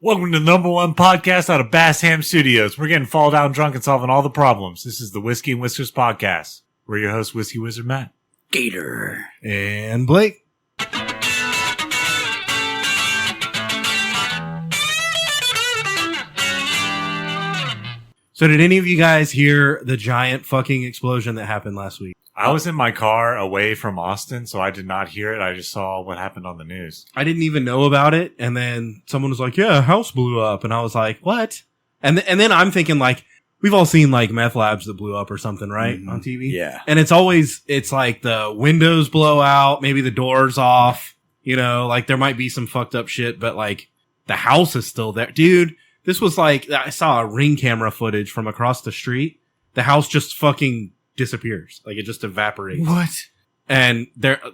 Welcome to the number one podcast out of Bass Ham Studios. We're getting fall down drunk and solving all the problems. This is the Whiskey and Whiskers podcast. We're your host, Whiskey Wizard Matt. Gator. And Blake. So did any of you guys hear the giant fucking explosion that happened last week? I was in my car away from Austin, so I did not hear it. I just saw what happened on the news. I didn't even know about it. And then someone was like, yeah, a house blew up. And I was like, what? And then I'm thinking like, we've all seen like meth labs that blew up or something, right? Mm-hmm. On TV. Yeah. And it's like the windows blow out, maybe the door's off, you know, like there might be some fucked up shit, but like the house is still there. Dude, this was like, I saw a ring camera footage from across the street. The house just fucking disappears. Like it just evaporates. What? And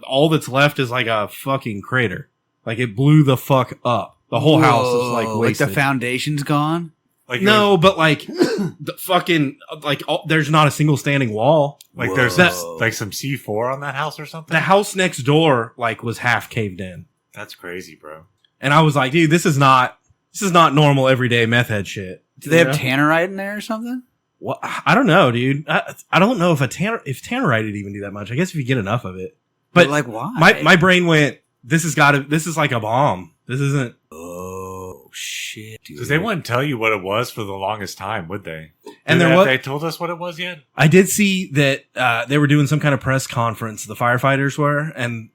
all that's left is like a fucking crater. Like it blew the fuck up. The whole house is like wasted. Like the foundation's gone? Like no, but like the fucking there's not a single standing wall. Like there's like some C4 on that house or something. The house next door like was half caved in. That's crazy, bro. And I was like, dude, this is not normal everyday meth head shit. Do they have tannerite in there or something? Well, I don't know, dude. I don't know if tannerite would even do that much. I guess if you get enough of it. But like, why? My brain went, this is like a bomb. This isn't. Oh shit, dude. Because they wouldn't tell you what it was for the longest time, would they? And they told us what it was yet? I did see that they were doing some kind of press conference. The firefighters were, and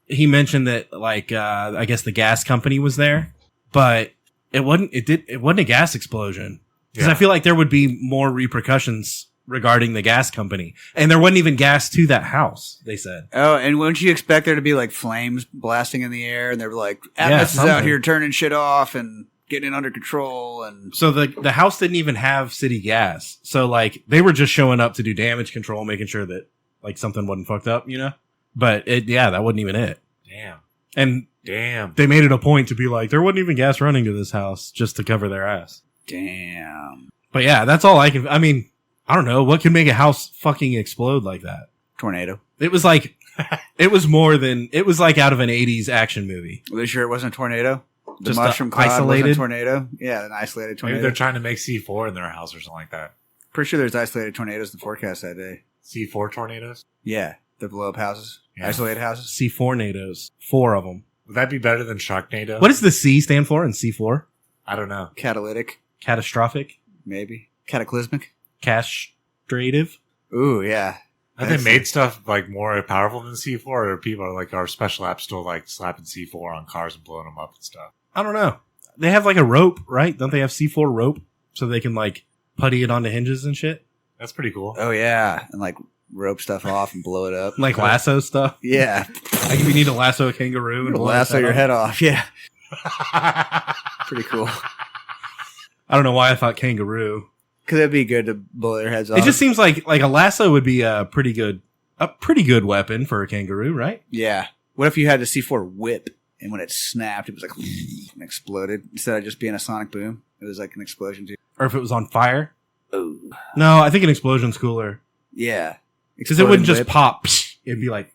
he mentioned that like I guess the gas company was there, but it wasn't a gas explosion. Because I feel like there would be more repercussions regarding the gas company. And there wasn't even gas to that house, they said. Oh, and wouldn't you expect there to be like flames blasting in the air? And they're like, Atlas is out here turning shit off and getting it under control. And so the house didn't even have city gas. So like they were just showing up to do damage control, making sure that like something wasn't fucked up, you know? But that wasn't even it. Damn. And they made it a point to be like, there wasn't even gas running to this house just to cover their ass. Damn. But yeah, that's all I don't know. What can make a house fucking explode like that? Tornado. It was like, it was like out of an 80s action movie. Are they sure it wasn't a tornado? The Just mushroom cloud isolated wasn't a tornado? Yeah, an isolated tornado. Maybe they're trying to make C4 in their house or something like that. Pretty sure there's isolated tornadoes in the forecast that day. C4 tornadoes? Yeah. They blow up houses. Yeah. Isolated houses. C4nados. 4 of them. Would that be better than Sharknado? What does the C stand for in C4? I don't know. Catalytic. Catastrophic? Maybe. Cataclysmic. Castrative? Ooh, yeah. Have they made stuff like more powerful than C4, or people are like, our special apps still like slapping C4 on cars and blowing them up and stuff? I don't know. They have like a rope, right? Don't they have C4 rope so they can like putty it onto hinges and shit? That's pretty cool. Oh yeah, and like rope stuff off and blow it up, like lasso stuff. Yeah, like if you need to lasso a kangaroo and lasso your head off. Yeah, pretty cool. I don't know why I thought kangaroo. Because it'd be good to blow their heads off. It just seems like a lasso would be a pretty good weapon for a kangaroo, right? Yeah. What if you had the C4 whip, and when it snapped, it was like and exploded instead of just being a sonic boom? It was like an explosion too. Or if it was on fire? Oh. No, I think an explosion's cooler. Yeah. Because it wouldn't just pop. It'd be like...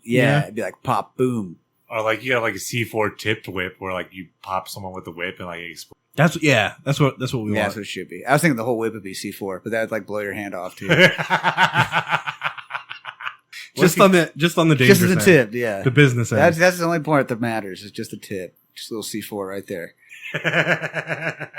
Yeah, it'd be like pop, boom. Or like you have like a C4 tipped whip where like you pop someone with the whip and like it explodes. That's what we want. Yeah, that's what it should be. I was thinking the whole whip would be C4, but that'd like blow your hand off too. just on the dangerous just the tip, yeah. The business end. That's the only part that matters. It's just the tip. Just a little C4 right there.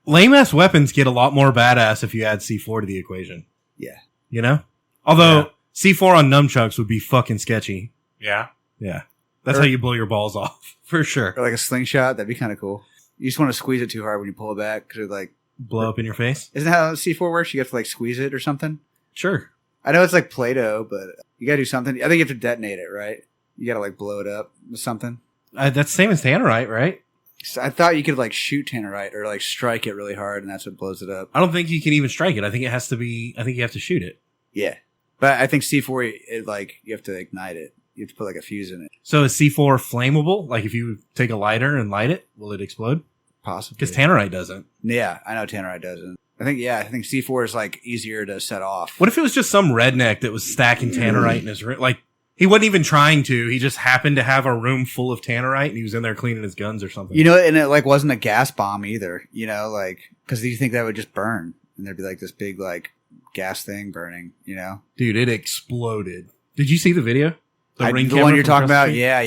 Lame ass weapons get a lot more badass if you add C4 to the equation. Yeah. You know? Although C4 on nunchucks would be fucking sketchy. Yeah. Yeah. That's how you blow your balls off. For sure. Or like a slingshot. That'd be kind of cool. You just want to squeeze it too hard when you pull it back because it like blow up in your face. Isn't that how C4 works? You have to like squeeze it or something. Sure. I know it's like Play-Doh, but you gotta do something. I think you have to detonate it, right? You gotta like blow it up with something. That's the same as tannerite, right? So I thought you could like shoot tannerite or like strike it really hard, and that's what blows it up. I don't think you can even strike it. I think you have to shoot it. Yeah, but I think C4, you have to ignite it. You have to put like a fuse in it. So is C4 flammable? Like if you take a lighter and light it, will it explode? Possibly. Because tannerite doesn't. Yeah, I know tannerite doesn't. I think C4 is like easier to set off. What if it was just some redneck that was stacking tannerite in his room? Like He wasn't even trying to. He just happened to have a room full of tannerite, and he was in there cleaning his guns or something. You know, and it like wasn't a gas bomb either. You know, like because you think that would just burn, and there'd be like this big like gas thing burning. You know, dude, it exploded. Did you see the video? The one you're talking about? Yeah.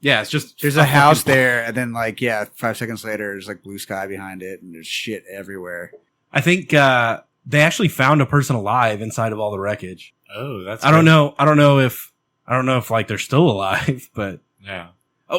Yeah, it's just there's a house there, and then 5 seconds later, there's like blue sky behind it, and there's shit everywhere. I think they actually found a person alive inside of all the wreckage. Oh, that's. I don't know if like they're still alive, but yeah.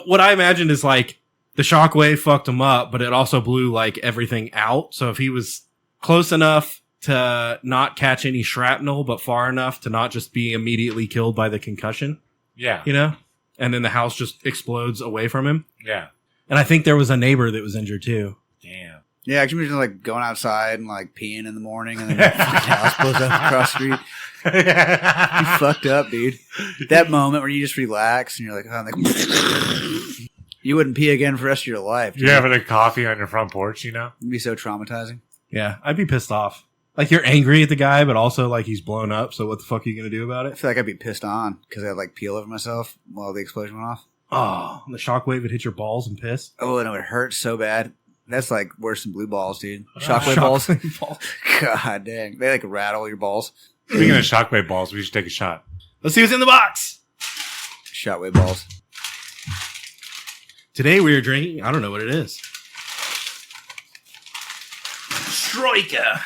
What I imagined is like the shockwave fucked him up, but it also blew like everything out. So if he was close enough to not catch any shrapnel, but far enough to not just be immediately killed by the concussion, yeah, you know, and then the house just explodes away from him. Yeah, and I think there was a neighbor that was injured too. Damn. Yeah, I can imagine like going outside and like peeing in the morning, and then the fucking house blows up across the street. You fucked up, dude. That moment where you just relax and you're like, oh, like you wouldn't pee again for the rest of your life. You're having a coffee on your front porch, you know? It'd be so traumatizing. Yeah, I'd be pissed off. Like you're angry at the guy, but also like he's blown up. So what the fuck are you gonna do about I it? feel like I'd be pissed on because I'd like peel over myself while the explosion went off. Oh, the shockwave would hit your balls and piss. Oh, and it would hurt so bad. That's like worse than blue balls, dude. Shockwave balls. God dang. They like rattle your balls. Speaking of shockwave balls, we should take a shot. Let's see what's in the box. Shockwave balls. Today we are drinking, I don't know what it is. Striker.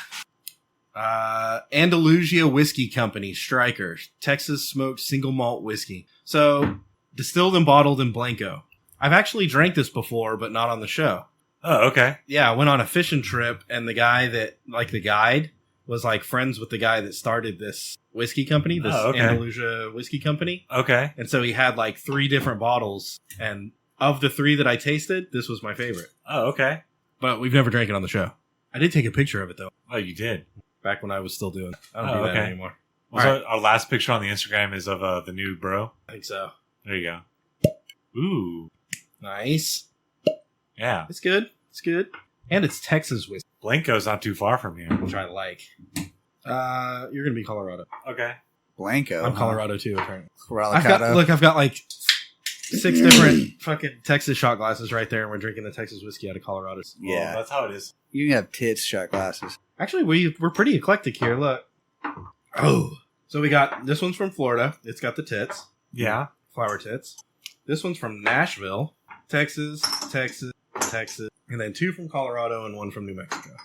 Andalusia Whiskey Company, Striker. Texas smoked single malt whiskey. So, distilled and bottled in Blanco. I've actually drank this before, but not on the show. Oh, okay. Yeah, I went on a fishing trip, and the guy that, like the guide, was like friends with the guy that started this whiskey company, this Andalusia Whiskey Company. Okay. And so he had like 3 different bottles, and of the 3 that I tasted, this was my favorite. Oh, okay. But we've never drank it on the show. I did take a picture of it, though. Oh, you did? Back when I was still doing it. I don't do that anymore. Also, our last picture on the Instagram is of the new bro. I think so. There you go. Ooh. Nice. Yeah. It's good. It's good. And it's Texas whiskey. Blanco's not too far from here. Which I like. You're going to be Colorado. Okay. Blanco. I'm Colorado too, apparently. I've I've got like 6 different fucking Texas shot glasses right there, and we're drinking the Texas whiskey out of Colorado. Yeah. Well, that's how it is. You can have tits shot glasses. Actually, we're pretty eclectic here. Look. Oh. So we got, this one's from Florida. It's got the tits. Yeah. Flower tits. This one's from Nashville. Texas. And then 2 from Colorado and 1 from New Mexico.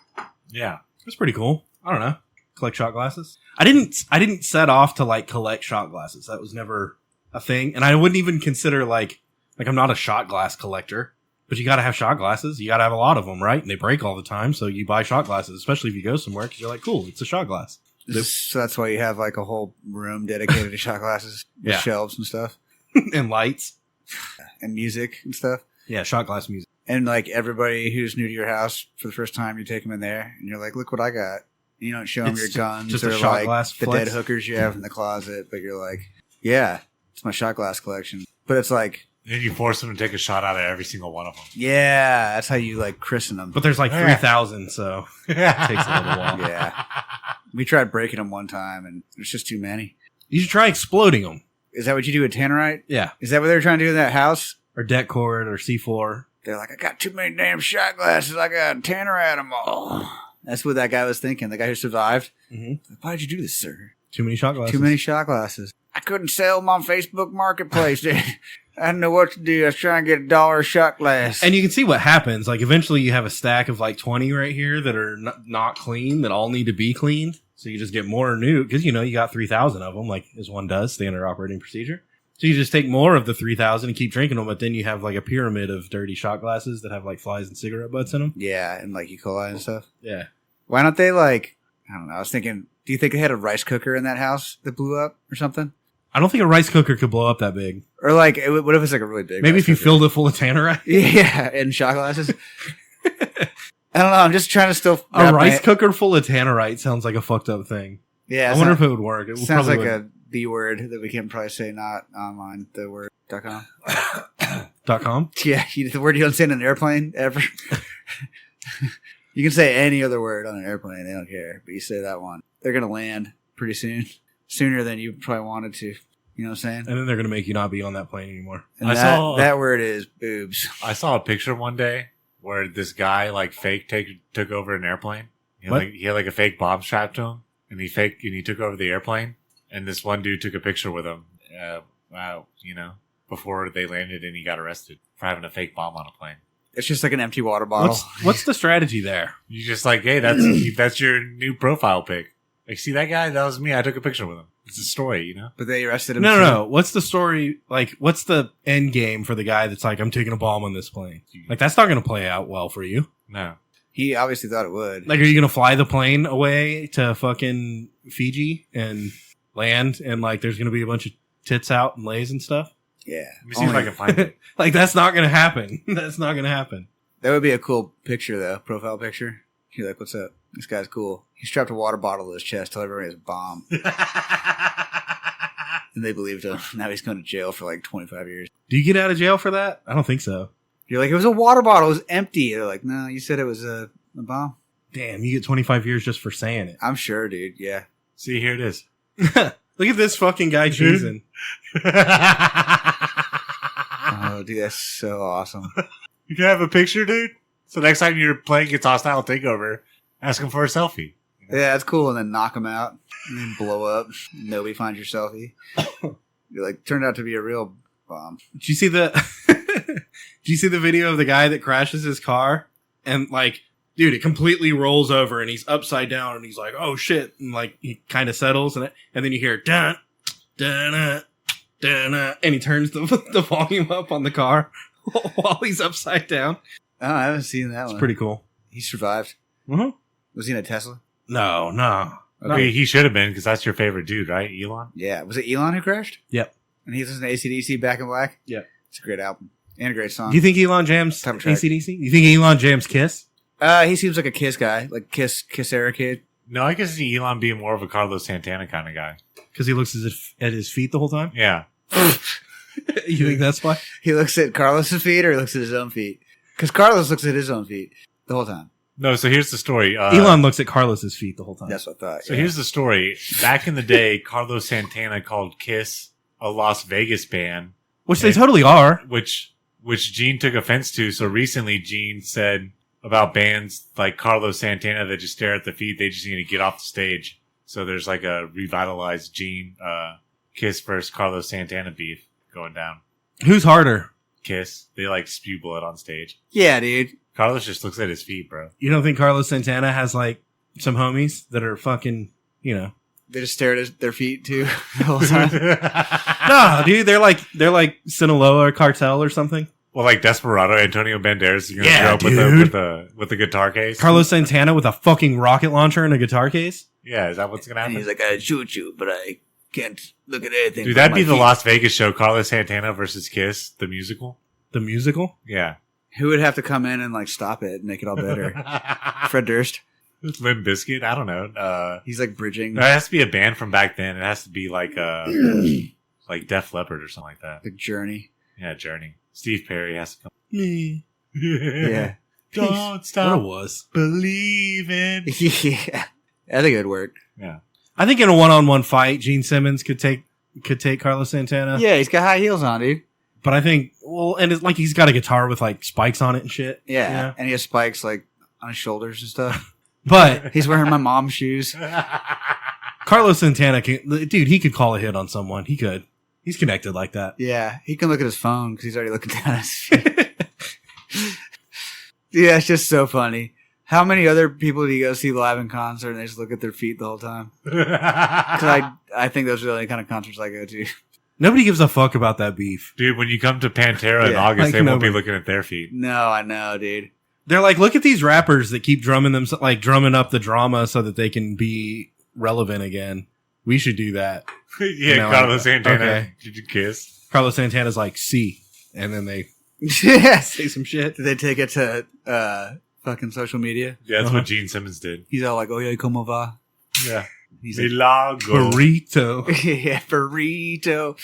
Yeah. It's pretty cool. I don't know. Collect shot glasses. I didn't set off to like collect shot glasses. That was never a thing. And I wouldn't even consider like I'm not a shot glass collector, but you got to have shot glasses. You got to have a lot of them, right? And they break all the time. So you buy shot glasses, especially if you go somewhere, because you're like, cool, it's a shot glass. So that's why you have like a whole room dedicated to shot glasses with shelves and stuff. And lights. And music and stuff. Yeah, shot glass music. And like everybody who's new to your house for the first time, you take them in there and you're like, look what I got. You don't show them your guns just or a shot like glass the flex. dead hookers you have in the closet, but you're like, yeah, it's my shot glass collection. But it's like, then you force them to take a shot out of every single one of them. yeah, that's how you like christen them. But there's like 3,000, so it takes a little while. Yeah. We tried breaking them one time and there's just too many. You should try exploding them. Is that what you do with tannerite? Yeah. Is that what they were trying to do in that house? Or deck cord or C4. They're like, I got too many damn shot glasses. I got tannerite them all. That's what that guy was thinking. The guy who survived. Mm-hmm. Why did you do this, sir? Too many shot glasses. Too many shot glasses. I couldn't sell them on Facebook Marketplace. I didn't know what to do. I was trying to get $1 a shot glass. And you can see what happens. Like, eventually you have a stack of like 20 right here that are not clean, that all need to be cleaned. So you just get more new, because, you know, you got 3,000 of them, like as one does, standard operating procedure. So you just take more of the 3,000 and keep drinking them, but then you have like a pyramid of dirty shot glasses that have like flies and cigarette butts in them. Yeah, and like E.Coli and stuff. Yeah. Why don't they like, I don't know, I was thinking, do you think they had a rice cooker in that house that blew up or something? I don't think a rice cooker could blow up that big. Or like, what if it's like a really big Maybe rice if you cooker? filled it full of tannerite. Yeah, and shot glasses. I don't know, I'm just trying to still... A rice cooker full of tannerite sounds like a fucked up thing. Yeah. I wonder if it would work. It sounds like wouldn't. a B word that we can probably say not online. The word .com. .com? Yeah, the word you don't say in an airplane ever. You can say any other word on an airplane. They don't care. But you say that one. They're going to land pretty soon. Sooner than you probably wanted to. You know what I'm saying? And then they're gonna make you not be on that plane anymore. And I that, saw- that word is boobs. I saw a picture one day where this guy like fake took over an airplane. What? He had like a fake bomb strapped to him, and he took over the airplane. And this one dude took a picture with him. Before they landed, and he got arrested for having a fake bomb on a plane. It's just like an empty water bottle. What's the strategy there? You just like, hey, that's your new profile pic. Like, see that guy? That was me. I took a picture with him. It's a story, you know. But they arrested him. No. What's the story? Like, what's the end game for the guy that's like, I'm taking a bomb on this plane? Like, that's not going to play out well for you. No. He obviously thought it would. Like, are you going to fly the plane away to fucking Fiji and land and like there's going to be a bunch of tits out and lays and stuff? Yeah. Let me see if I can find it. Like, that's not going to happen. That's not going to happen. That would be a cool picture, though. Profile picture. You're like, what's up? This guy's cool. He strapped a water bottle to his chest, told everybody it's a bomb. And they believed him. Now he's going to jail for like 25 years. Do you get out of jail for that? I don't think so. You're like, it was a water bottle. It was empty. They're like, no, you said it was a bomb. Damn, you get 25 years just for saying it. I'm sure, dude. Yeah. See, here it is. Look at this fucking guy cheesing. Oh, dude, that's so awesome. You can have a picture, dude. So next time your plane gets hostile takeover, ask him for a selfie. Yeah, that's cool. And then knock him out. And then blow up. Nobody finds your selfie. You're like, turned out to be a real bomb. Did you see the Did you see the video of the guy that crashes his car and like, dude, it completely rolls over and he's upside down and he's like, oh shit, and like he kind of settles and then you hear dun dun dun and he turns the volume up on the car while he's upside down. Oh, I haven't seen that one. It's pretty cool. He survived. Mm-hmm. Was he in a Tesla? No. Okay, he should have been, because that's your favorite dude, right, Elon? Yeah. Was it Elon who crashed? Yep. And he listened to AC/DC Back in Black? Yeah. It's a great album. And a great song. Do you think Elon jams Top track. AC/DC? You think Elon jams Kiss? He seems like a Kiss guy. Like Kiss era kid. No, I can see Elon being more of a Carlos Santana kind of guy. Because he looks at his feet the whole time? Yeah. You think that's why? He looks at Carlos's feet or he looks at his own feet? Because Carlos looks at his own feet the whole time. No, so here's the story. Elon looks at Carlos's feet the whole time. That's what I thought. So here's the story. Back in the day, Carlos Santana called Kiss a Las Vegas band, Which they totally are. which Gene took offense to. So recently, Gene said about bands like Carlos Santana that just stare at the feet, they just need to get off the stage. So there's like a revitalized Gene Kiss versus Carlos Santana beef going down. Who's harder? Kiss, they like spew blood on stage. Yeah, dude. Carlos just looks at his feet, bro. You don't think Carlos Santana has like some homies that are fucking, you know? They just stare at their feet too the whole time. No, dude, they're like Sinaloa or Cartel or something. Well, like Desperado, Antonio Banderas is going to Yeah, show up with a guitar case. Carlos Santana with a fucking rocket launcher and a guitar case. Yeah, is that what's going to And happen? he's like, I shoot you, but I can't look at anything. Dude, but that'd my be the feet. Las Vegas show, Carlos Santana versus Kiss, the musical. The musical? Yeah. Who would have to come in and like stop it and make it all better? Fred Durst. Limp Bizkit? I don't know. He's like bridging. It has to be a band from back then. It has to be like like Def Leppard or something like that. The Journey. Yeah, Journey. Steve Perry has to come. Me. Yeah. Don't What it stop was. believing. Yeah. I think it would work. Yeah. I think in a one-on-one fight, Gene Simmons could take Carlos Santana. Yeah, he's got high heels on, dude. But I think, and it's like he's got a guitar with like spikes on it and shit. Yeah. You know? And he has spikes like on his shoulders and stuff. But He's wearing my mom's shoes. Carlos Santana dude, he could call a hit on someone. He could. He's connected like that. Yeah. He can look at his phone because he's already looking down at his feet. Yeah, it's just so funny. How many other people do you go see live in concert and they just look at their feet the whole time? Because I think those are the only kind of concerts I go to. Nobody gives a fuck about that beef. Dude, when you come to Pantera in Yeah, August, like they won't be nobody. looking at their feet. No, I know, dude. They're like, look at these rappers that keep drumming up the drama so that they can be relevant again. We should do that. Yeah, You know, Carlos Santana. okay. Did you kiss? Carlos Santana's like, C. And then they Yeah. say some shit. Did they take it to fucking social media? Yeah, that's Uh-huh. what Gene Simmons did. He's all like, "Oh yeah, como va?" Yeah. He's like, Milagro. Burrito. "Yeah, burrito,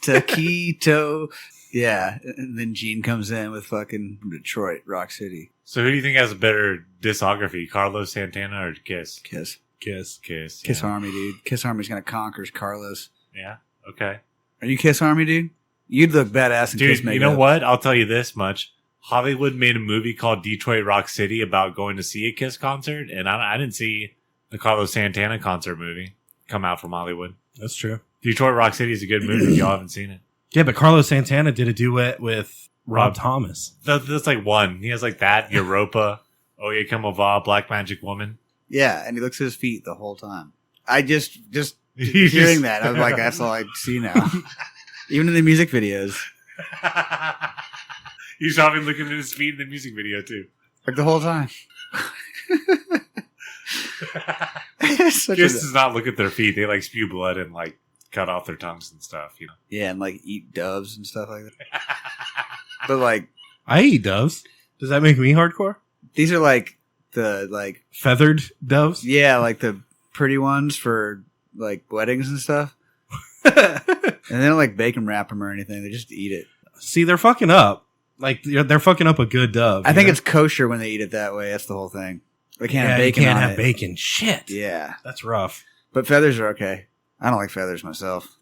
taquito." Yeah, and then Gene comes in with fucking from Detroit, Rock City. So who do you think has a better discography, Carlos Santana or Kiss? Kiss Kiss. Kiss. Kiss Yeah. Army, dude. Kiss Army's gonna conquer Carlos. Yeah. Okay. Are you Kiss Army, dude? You'd look badass in Kiss Dude, makeup. you know what? I'll tell you this much. Hollywood made a movie called Detroit Rock City about going to see a Kiss concert, and I didn't see the Carlos Santana concert movie come out from Hollywood. That's true. Detroit Rock City is a good movie if y'all haven't seen it. Yeah, but Carlos Santana did a duet with Rob Thomas. That's like one. He has like that, Europa, Oye Como Va, Black Magic Woman. Yeah, and he looks at his feet the whole time. I just He's hearing that, I was like, that's all I see now. Even in the music videos. He's probably looking at his feet in the music video too. Like the whole time. Kiss does not look at their feet. They like spew blood and like cut off their tongues and stuff, you know. Yeah, and like eat doves and stuff like that. But like, I eat doves. Does that make me hardcore? these are like the like Feathered doves? yeah, like the pretty ones for like weddings and stuff. And they don't like bacon wrap them or anything. They just eat it. See, they're fucking up. Like, they're fucking up a good dove. I think know? it's kosher when they eat it that way. That's the whole thing. They can't have you bacon can't on have it. bacon. Shit. Yeah. That's rough. But feathers are okay. I don't like feathers myself.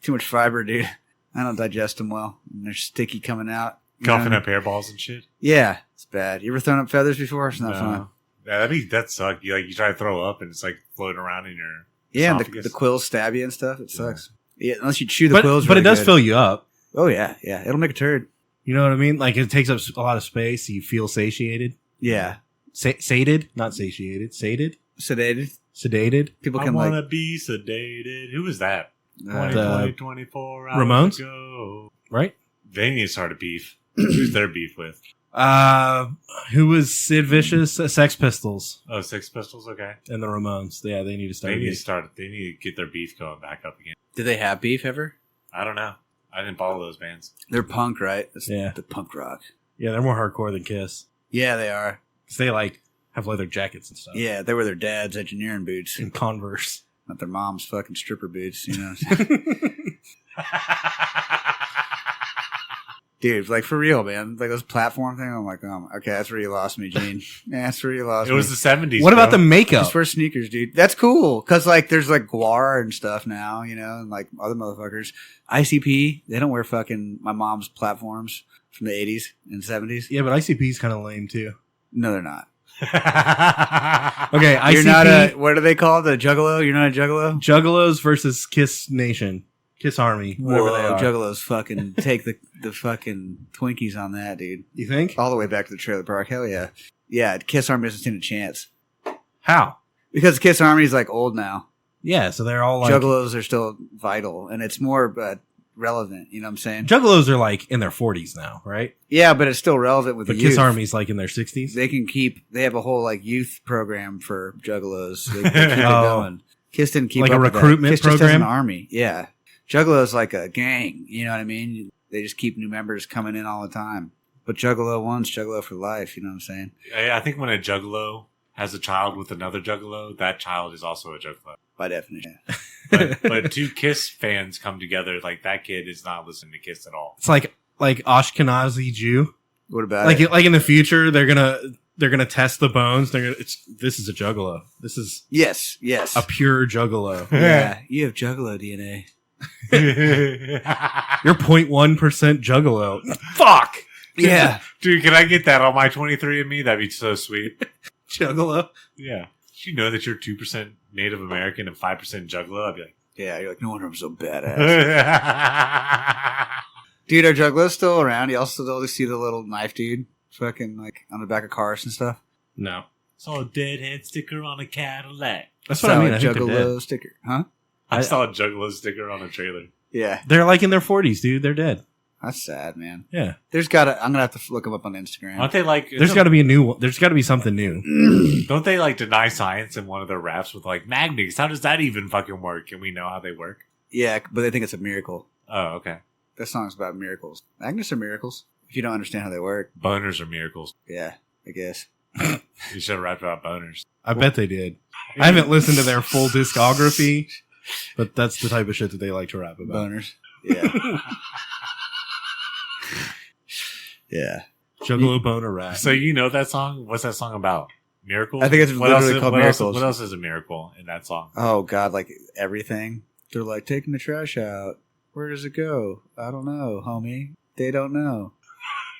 Too much fiber, dude. I don't digest them well. And they're sticky coming out. You know Coughing what I up hairballs and shit. mean? Yeah, it's bad. You ever thrown up feathers before? It's not fun. Yeah, that sucks. You try to throw up and it's like floating around in your Yeah, and esophagus. the quills stab you and stuff. It sucks. Yeah, unless you chew the quills But really it does good. fill you up. Oh, yeah. Yeah, it'll make a turd. You know what I mean? Like, it takes up a lot of space. You feel satiated. Yeah. Sated? Not satiated. Sated? Sedated. Sedated? People I can want to like... be sedated. Who was that? The 24 hours Ramones? ago. Right? They need to start a beef. Who's their beef with? Who was Sid Vicious? Sex Pistols Oh, Sex Pistols? Okay. and the Ramones. Yeah, they need to start. They need to beef. start. They need to get their beef going back up again. Did they have beef ever? I don't know. I didn't follow those bands. They're punk, right? That's Yeah. the punk rock. Yeah, they're more hardcore than Kiss. Yeah, they are. 'Cause they like have leather jackets and stuff. Yeah, they were their dad's engineering boots. And Converse. Not their mom's fucking stripper boots, you know what I'm saying? Dude, like for real, man. Like those platform thing, I'm like, okay, that's where you lost me, Gene. Yeah, that's where you lost It me. was the 70s. What about the bro. makeup? Just wear sneakers, dude. That's cool. Cause like there's like Guar and stuff now, you know, and like other motherfuckers. ICP, they don't wear fucking my mom's platforms from the 80s and 70s. Yeah, but ICP's kind of lame too. No, they're not. Okay, ICP. You're not a, what are they called? A juggalo? You're not a juggalo? Juggalos versus Kiss Nation. Kiss Army. Whatever they Whoa, are. juggalos fucking take the fucking Twinkies on that, dude. You think? All the way back to the trailer park. Hell yeah. Yeah, Kiss Army doesn't stand a chance. How? Because Kiss Army is like old now. Yeah, so they're all like... Juggalos are still vital, and it's more relevant, you know what I'm saying? Juggalos are like in their 40s now, right? Yeah, but it's still relevant with But the Kiss youth. Army's like in their 60s. They have a whole like youth program for juggalos. They keep it Oh. going. Kiss didn't keep Like up a with that. recruitment Kiss just has an program? army. Yeah. Juggalo's like a gang, you know what I mean? They just keep new members coming in all the time. But Juggalo 1's Juggalo for life, you know what I'm saying? I think when a juggalo has a child with another juggalo, that child is also a juggalo. By definition. But two Kiss fans come together, like that kid is not listening to Kiss at all. It's like Ashkenazi Jew. What about Like it? like in the future, they're gonna test the bones. This is a Juggalo. This is Yes. a pure Juggalo. Yeah, you have Juggalo DNA. You're 0.1% Juggalo. Fuck. Yeah. Dude, can I get that on my 23andMe? That'd be so sweet. Juggalo. Yeah. Did you know that you're 2% Native American and 5% Juggalo? I'd be like, Yeah, you're like, no wonder I'm so badass. yeah. Dude, are Juggalos still around? You also still see the little knife dude fucking like on the back of cars and stuff? No. Saw a deadhead sticker on a Cadillac. That's what I mean. Saw a I think they're Juggalo dead. sticker. Huh? I saw a Juggalo sticker on a trailer. Yeah. They're like in their 40s, dude. They're dead. That's sad, man. Yeah. I'm gonna have to look them up on Instagram. Aren't they like... There's got to be a new one. There's got to be something new. Don't they like deny science in one of their raps with like magnets? How does that even fucking work? And we know how they work. Yeah, but they think it's a miracle. Oh, okay. That song's about miracles. Magnets are miracles if you don't understand how they work. Boners are miracles. Yeah, I guess. You should have rapped about boners. I bet they did. I haven't listened to their full discography, but that's the type of shit that they like to rap about. Boners. Yeah. Yeah. Juggalo boner rap. So you know that song? What's that song about? Miracles? I think it's What literally else, called what else- Miracles. what else is a miracle in that song? Oh God, like everything. They're like taking the trash out. Where does it go? I don't know, homie. They don't know.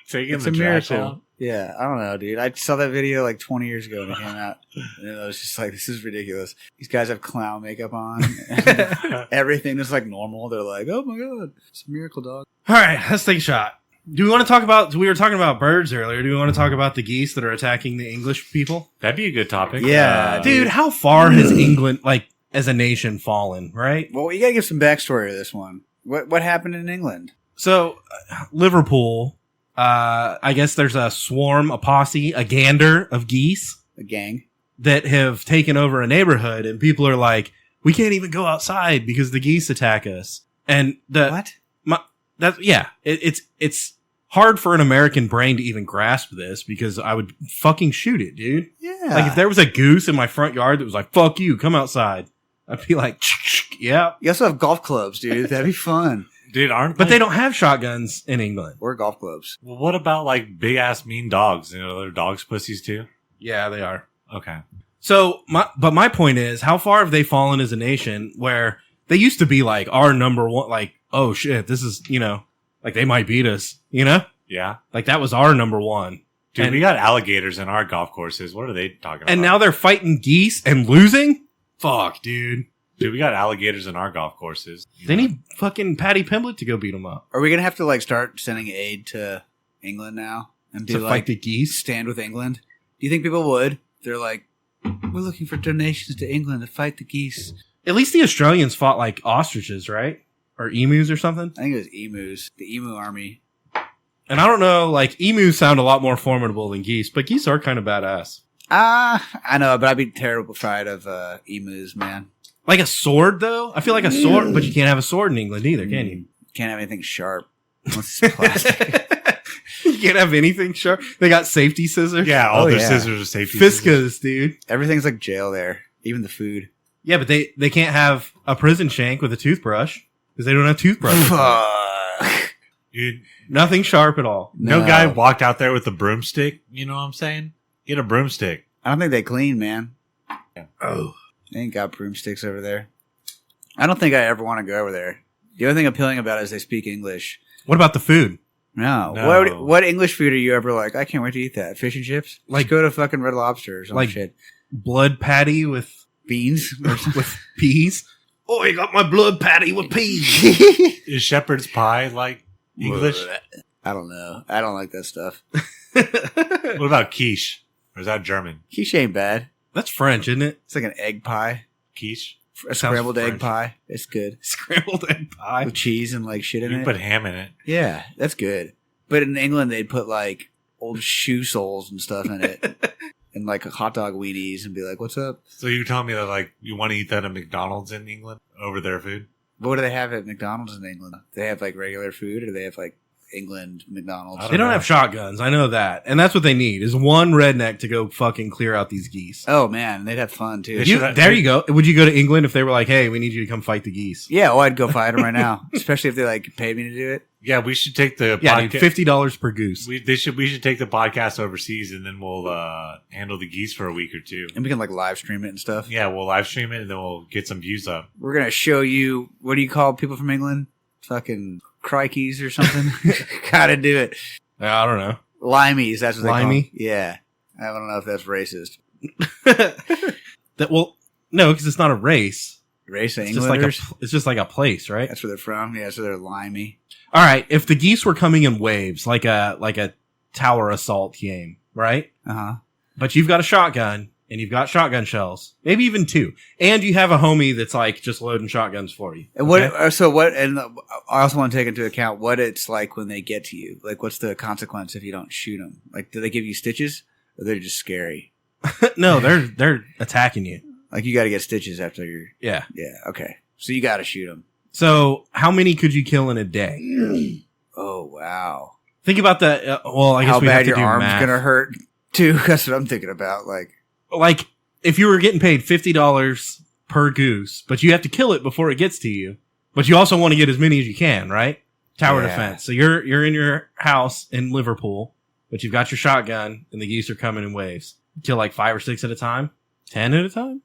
Taking It's the a trash miracle. out. Yeah, I don't know, dude. I saw that video like 20 years ago when it came out. And I was just like, this is ridiculous. These guys have clown makeup on. And everything is like normal. They're like, oh my God, it's a miracle, dog. All right, let's take a shot. Do we want to talk about, we were talking about birds earlier. Do we want to talk about the geese that are attacking the English people? That'd be a good topic. Yeah, Dude, how far has England, like, as a nation fallen, right? Well, you gotta give some backstory to this one. What happened in England? So, Liverpool, I guess there's a swarm, a posse, a gander of geese A gang? that have taken over a neighborhood, and people are like, we can't even go outside because the geese attack us. And What? it's hard for an American brain to even grasp this because I would fucking shoot it, dude. Yeah. Like if there was a goose in my front yard that was like, fuck you, come outside. I'd be like, yeah. You also have golf clubs, dude. That'd be fun. Dude, aren't But they don't have shotguns in England. Or golf clubs. Well, what about like big ass mean dogs? You know, they're dogs pussies too. Yeah, they are. Okay. So, my point is, how far have they fallen as a nation where they used to be like our number one, like, oh shit, this is, you know, like they might beat us, you know? Yeah. Like that was our number one. Dude, And- we got alligators in our golf courses. What are they talking about? And now they're fighting geese and losing? Fuck, dude. Dude, we got alligators in our golf courses. They need fucking Patty Pimblett to go beat them up. Are we gonna have to like start sending aid to England now and be To like fight the geese? stand with England? Do you think people would? They're like, we're looking for donations to England to fight the geese. At least the Australians fought like ostriches, right? Or emus or something. I think it was emus, the emu army. And I don't know, like emus sound a lot more formidable than geese, but geese are kind of badass. I know, but I'd be terrified of emus, man. Like a sword, though? I feel like a sword, but you can't have a sword in England either, can you? Can't have anything sharp unless it's plastic. You can't have anything sharp. They got safety scissors. Yeah, all Oh, their yeah. scissors are safety scissors. Fiskas, dude. Everything's like jail there, even the food. Yeah, but they can't have a prison shank with a toothbrush because they don't have toothbrushes. Fuck. Dude, Nothing sharp at all. no guy walked out there with a broomstick. You know what I'm saying? Get a broomstick. I don't think they clean, man. Oh. They ain't got broomsticks over there. I don't think I ever want to go over there. The only thing appealing about it is they speak English. What about the food? No. No. What English food are you ever like, I can't wait to eat that? Fish and chips? Like- Like, go to fucking Red Lobster or some Like- shit. Blood patty with Beans? Or something? with peas? Oh, you got my blood patty with peas. Is shepherd's pie like English? I don't know. I don't like that stuff. What about quiche? Or is that German? Quiche ain't bad. That's French, isn't it? It's like an egg pie. Quiche? A Sounds scrambled egg French. pie. It's good. Scrambled egg pie. With cheese and like shit You in can it. put ham in it. Yeah, that's good. But in England, they'd put like old shoe soles and stuff in it. And like hot dog weenies and be like, what's up? So you telling me that like you want to eat that at McDonald's in England over their food? What do they have at McDonald's in England? They have like regular food or do they have like England McDonald's? I They don't know. have shotguns. I know that. And that's what they need is one redneck to go fucking clear out these geese. Oh man, they'd have fun too. They should have- There you go. Would you go to England if they were like, hey, we need you to come fight the geese? Yeah, well, I'd go fight them right now, especially if they like paid me to do it. Yeah, we should take the Yeah, dude, podcast. $50 per goose. We should take the podcast overseas and then we'll handle the geese for a week or two. And we can like live stream it and stuff. Yeah, we'll live stream it and then we'll get some views up. We're gonna show you, what do you call people from England? Fucking crikeys or something. Gotta do it. I don't know. Limeys, that's what they call Limey? them. Yeah. I don't know if that's racist. No, because it's not a race. Race of It's just like Englanders? it's just like a place, right? That's where they're from. Yeah, so they're limey. All right. If the geese were coming in waves, like a tower assault game, right? Uh-huh. But you've got a shotgun and you've got shotgun shells, maybe even two, and you have a homie that's like just loading shotguns for you. And what? Okay? So what? And I also want to take into account what it's like when they get to you. Like, what's the consequence if you don't shoot them? Like, do they give you stitches, or they're just scary? No, they're attacking you. Like, you got to get stitches after you're. Yeah. Yeah. Okay. So you got to shoot them. So how many could you kill in a day? Oh wow! Think about that. Well, I guess How we have bad to your do arm's math. gonna hurt too? That's what I'm thinking about. Like if you were getting paid $50 per goose, but you have to kill it before it gets to you, but you also want to get as many as you can, right? Tower Yeah. defense. So you're in your house in Liverpool, but you've got your shotgun and the geese are coming in waves. Kill like 5 or 6 at a time, 10 at a time,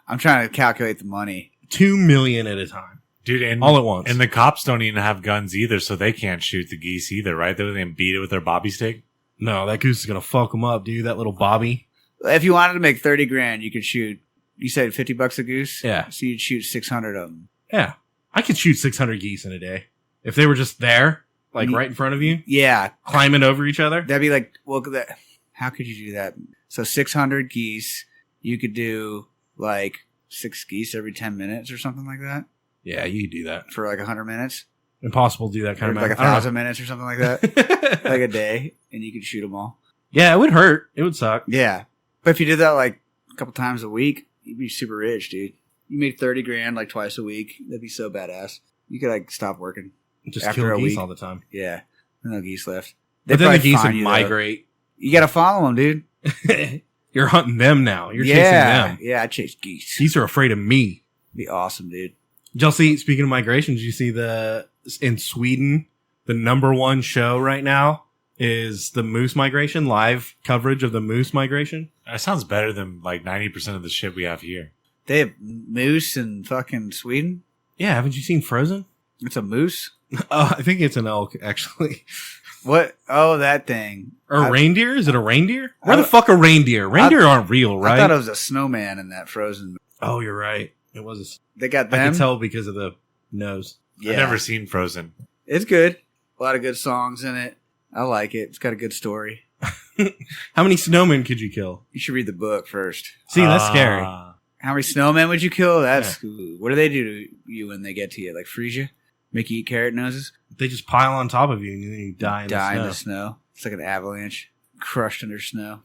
I'm trying to calculate the money. 2 million at a time. Dude, and all at once. And the cops don't even have guns either, so they can't shoot the geese either, right? They don't even beat it with their bobby stick. No, that goose is gonna fuck them up, dude. That little Bobby. If you wanted to make 30 grand, you could shoot. You said $50 a goose. Yeah. So you'd shoot 600 of them. Yeah, I could shoot 600 geese in a day if they were just there, like right in front of you, Yeah, climbing over each other. that'd be like, well, how could you do that? So 600 geese, you could do like 6 geese every 10 minutes or something like that Yeah, you could do that. for like 100 minutes. Impossible to do that kind Or of like math. 1,000 minutes or something like that. that. Like a day, and you could shoot them all. Yeah, it would hurt. It would suck. Yeah. But if you did that like a couple times a week, you'd be super rich, dude. You made 30 grand like twice a week. That'd be so badass. You could like stop working. Just After kill a geese week. all the time. Yeah. No geese left. But They'd then the probably geese find would you, though. migrate. You got to follow them, dude. You're hunting them now. You're chasing them. Yeah, I chase geese. Geese are afraid of me. Be awesome, dude. Did y'all see, speaking of migration, did you see in Sweden, the #1 show right now is the moose migration, live coverage of the moose migration? That sounds better than like 90% of the shit we have here. They have moose in fucking Sweden. Yeah, haven't you seen Frozen? It's a moose. I think it's an elk, actually. What? Oh, that thing. Or a reindeer? Is it a reindeer? I Where the don't- fuck are reindeer? Reindeer aren't real, right? I thought it was a snowman in that Frozen. Oh, you're right. It was. They got I them. could tell because of the nose. Yeah, I've never seen Frozen. it's good. A lot of good songs in it. I like it. It's got a good story. How many snowmen could you kill? You should read the book first. See, that's scary. How many snowmen would you kill? That's ooh, what do they do to you when they get to you? Like freeze you, make you eat carrot noses, They just pile on top of you and then you die in die the in snow. the snow. It's like an avalanche, crushed under snow.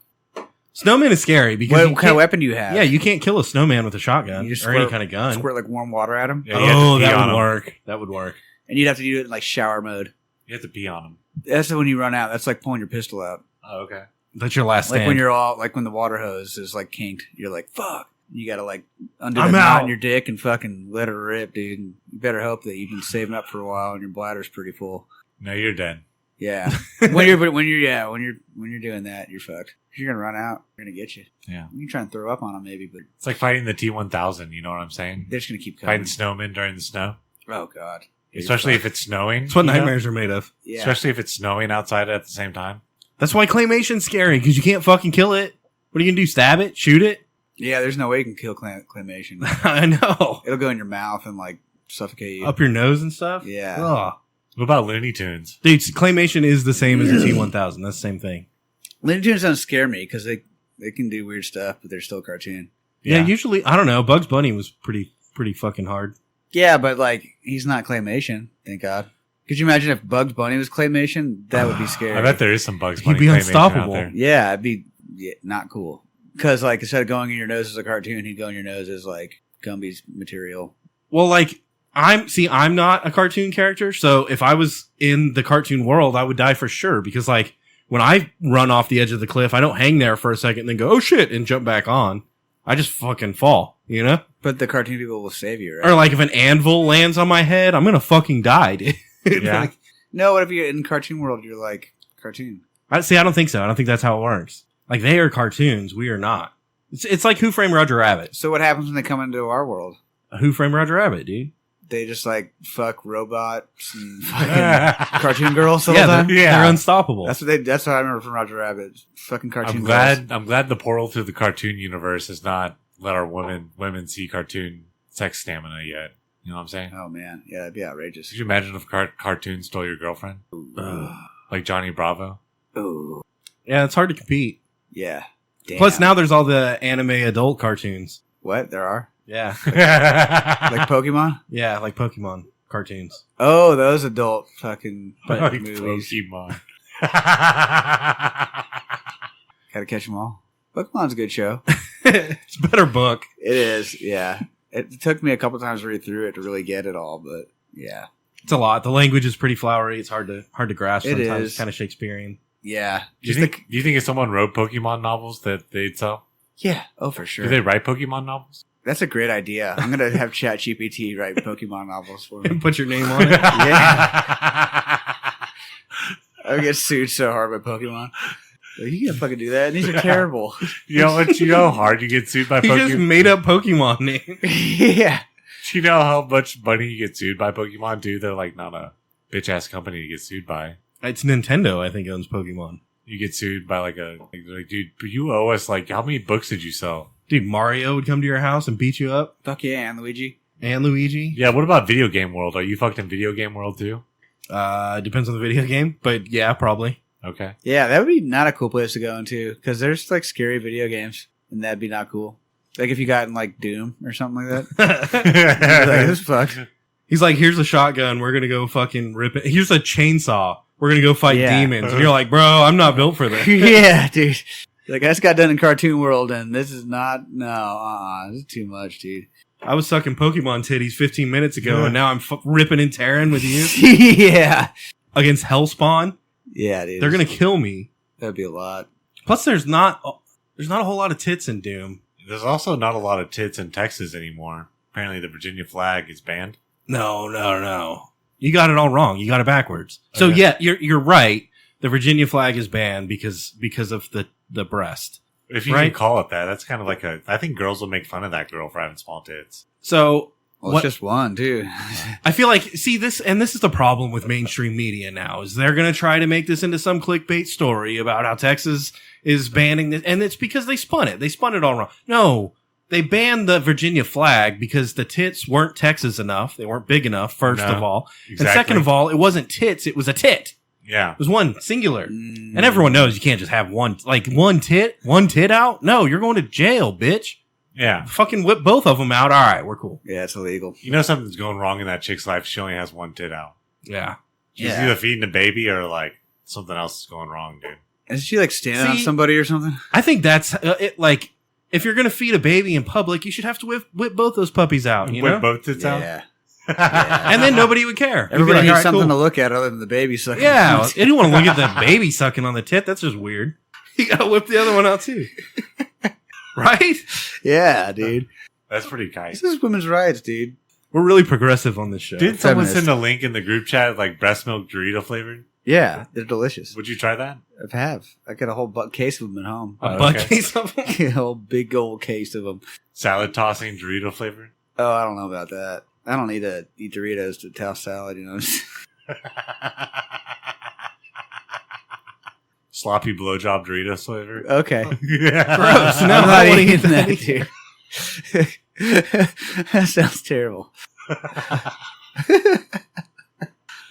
Snowman is scary because What you kind of can't- weapon do you have? Yeah, you can't kill a snowman with a shotgun You just or any squirt- kind of gun. Squirt like warm water at him, Yeah, you have to Oh, pee that on would 'em. work. That would work. and you'd have to do it in like shower mode. You have to pee on them. That's when you run out. That's like pulling your pistol out. Oh, okay. That's your last Like stand. when you're all like when the water hose is like kinked, you're like fuck. You gotta like undo I'm the knot out. in your dick and fucking let it rip, dude. And you better hope that you've been saving up for a while and your bladder's pretty full. No, you're dead. Yeah, when you're doing that, you're fucked. If you're gonna run out, they're gonna get you. Yeah. You can try and throw up on them maybe, but It's like fighting the T-1000. You know what I'm saying? they're just gonna keep coming. Fighting snowmen during the snow. Oh god, Especially if it's snowing. That's what you know? nightmares are made of. yeah. Especially if it's snowing outside at the same time. That's why claymation's scary because you can't fucking kill it. What are you gonna do? Stab it? Shoot it? Yeah, there's no way you can kill claymation. I know. It'll go in your mouth and like suffocate you. Up your nose and stuff. Yeah. Ugh. What about Looney Tunes? Dude, claymation is the same as the T-1000. That's the same thing. Looney Tunes don't scare me because they can do weird stuff, but they're still a cartoon. Yeah. Usually, I don't know. Bugs Bunny was pretty fucking hard. Yeah, but like he's not claymation. Thank God. Could you imagine if Bugs Bunny was claymation? That would be scary. I bet there is some Bugs He'd Bunny be claymation unstoppable. out there. Yeah, it'd be not cool. Because like instead of going in your nose as a cartoon, he'd go in your nose as like Gumby's material. Well, like I'm not a cartoon character, so if I was in the cartoon world, I would die for sure. Because like when I run off the edge of the cliff, I don't hang there for a second and then go, oh shit, and jump back on. I just fucking fall, you know? But the cartoon people will save you, right? Or like if an anvil lands on my head, I'm gonna fucking die, dude. Yeah. Like, No, what if you're in cartoon world? You're like cartoon. I don't think so. I don't think that's how it works. Like they are cartoons, we are not. It's like Who Framed Roger Rabbit. So what happens when they come into our world? Who Framed Roger Rabbit, dude? They just like fuck robots and fucking cartoon girls all the Yeah, time. they're unstoppable. That's what I remember from Roger Rabbit. Fucking cartoon I'm glad the portal to the cartoon universe has not let our women see cartoon sex stamina yet. You know what I'm saying? Oh man, yeah, that'd be outrageous. Could you imagine if cartoon stole your girlfriend? Like Johnny Bravo? Ooh, Yeah, it's hard to compete. yeah. Damn. Plus now there's all the anime adult cartoons. What there are Yeah. like Pokemon? Yeah, like Pokemon cartoons. Oh, those adult fucking Like movies. Pokemon. Gotta catch them all. Pokemon's a good show. It's a better book. It is, yeah. It took me a couple times to read through it to really get it all, but yeah, It's a lot. The language is pretty flowery. It's hard to grasp It sometimes. is. It's kind of Shakespearean. yeah. Do you think if someone wrote Pokemon novels that they'd sell? Yeah. Oh, for sure. Do they write Pokemon novels? That's a great idea. I'm gonna have ChatGPT write Pokemon novels for me. And put your name on it. Yeah. I would get sued so hard by Pokemon. Like, you can't fucking do that. These are terrible. You know how hard you get sued by He just Pokemon? made up Pokemon name. Yeah. Do you know how much money you get sued by Pokemon, too? They're like not a bitch ass company to get sued by. It's Nintendo, I think, owns Pokemon. You get sued by like dude, but you owe us like, how many books did you sell? Dude, Mario would come to your house and beat you up. Fuck yeah, and Luigi. And Luigi. Yeah, what about Video Game World? Are you fucked in Video Game World, too? Depends on the video game, but yeah, probably. Okay. Yeah, that would be not a cool place to go into, because there's like scary video games, and that'd be not cool. Like if you got in like Doom or something like that. Like, this fuck. He's like, here's a shotgun. We're going to go fucking rip it. Here's a chainsaw. We're going to go fight demons. And you're like, bro, I'm not built for this. Yeah, dude. Like, I just got done in Cartoon World, and this is not, this is too much, dude. I was sucking Pokemon titties 15 minutes ago, and now I'm ripping and tearing with you. Yeah. Against Hellspawn. Yeah, dude. They're going to kill me. That'd be a lot. Plus, there's not a whole lot of tits in Doom. There's also not a lot of tits in Texas anymore. Apparently the Virginia flag is banned. No. You got it all wrong. You got it backwards. So Okay. yeah, you're right. The Virginia flag is banned because of the breast. If you can call it that, that's kind of like I think girls will make fun of that girl for having small tits. So Well, it's just one, too. I feel like, this is the problem with mainstream media now, is they're going to try to make this into some clickbait story about how Texas is banning this. And it's because they spun it. They spun it all wrong. No, they banned the Virginia flag because the tits weren't Texas enough. They weren't big enough, first of all. Exactly. And second of all, it wasn't tits. It was a tit. Yeah. It was one singular. And everyone knows you can't just have one tit out. No, you're going to jail, bitch. Yeah. Fucking whip both of them out. All right, we're cool. Yeah, it's illegal. You know something's going wrong in that chick's life. She only has one tit out. Yeah. She's either feeding a baby or like something else is going wrong, dude. Isn't she like standing on somebody or something? I think that's it. Like, if you're going to feed a baby in public, you should have to whip both those puppies out, you know? Whip both tits out? Yeah. And then nobody would care. Everybody You'd be like, needs all right, something cool. to look at other than the baby sucking. Yeah, you don't want to look at the baby sucking on the tit. That's just weird. You got to whip the other one out too. Right? Yeah, dude. That's pretty kind. This is women's rights, dude. We're really progressive on this show. Didn't someone Feminist. send a link in the group chat like breast milk Dorito flavored? Yeah, they're delicious. Would you try that? I have. I got a whole case of them at home. A Oh, butt okay. case of them? A whole big old case of them. Salad tossing Dorito flavored? Oh, I don't know about that. I don't need to eat Doritos to toss salad, you know. Sloppy blowjob Doritos flavor? Okay. Yeah. Gross. No, I'm I not don't wanna eating eat that that, dude. That sounds terrible.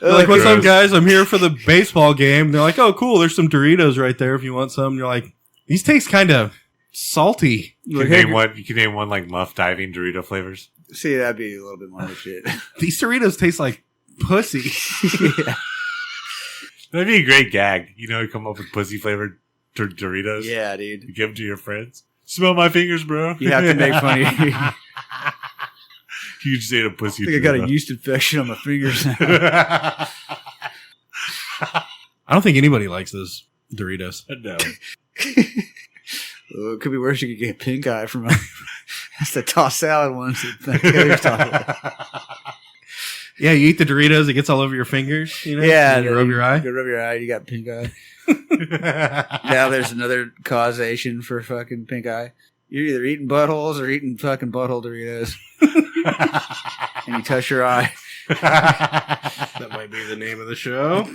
They're like, what's Gross. up, guys? I'm here for the baseball game. They're like, oh, cool. There's some Doritos right there if you want some. You're like, these taste kind of salty. You can name one like muff diving Dorito flavors. See, that'd be a little bit more of a shit. These Doritos taste like pussy. Yeah. That'd be a great gag. You know, come up with pussy flavored Doritos. Yeah, dude. You give them to your friends. Smell my fingers, bro. You have to make fun of you. You just ate a pussy. I think I got a yeast infection on my fingers now. I don't think anybody likes those Doritos. No. Well, it could be worse. You could get pink eye from that's the tossed salad ones. That Yeah, you eat the Doritos, it gets all over your fingers, you know? yeah, And you rub your eye. You rub your eye. You got pink eye. Now there's another causation for fucking pink eye. You're either eating buttholes or eating fucking butthole Doritos, and you touch your eye. That might be the name of the show.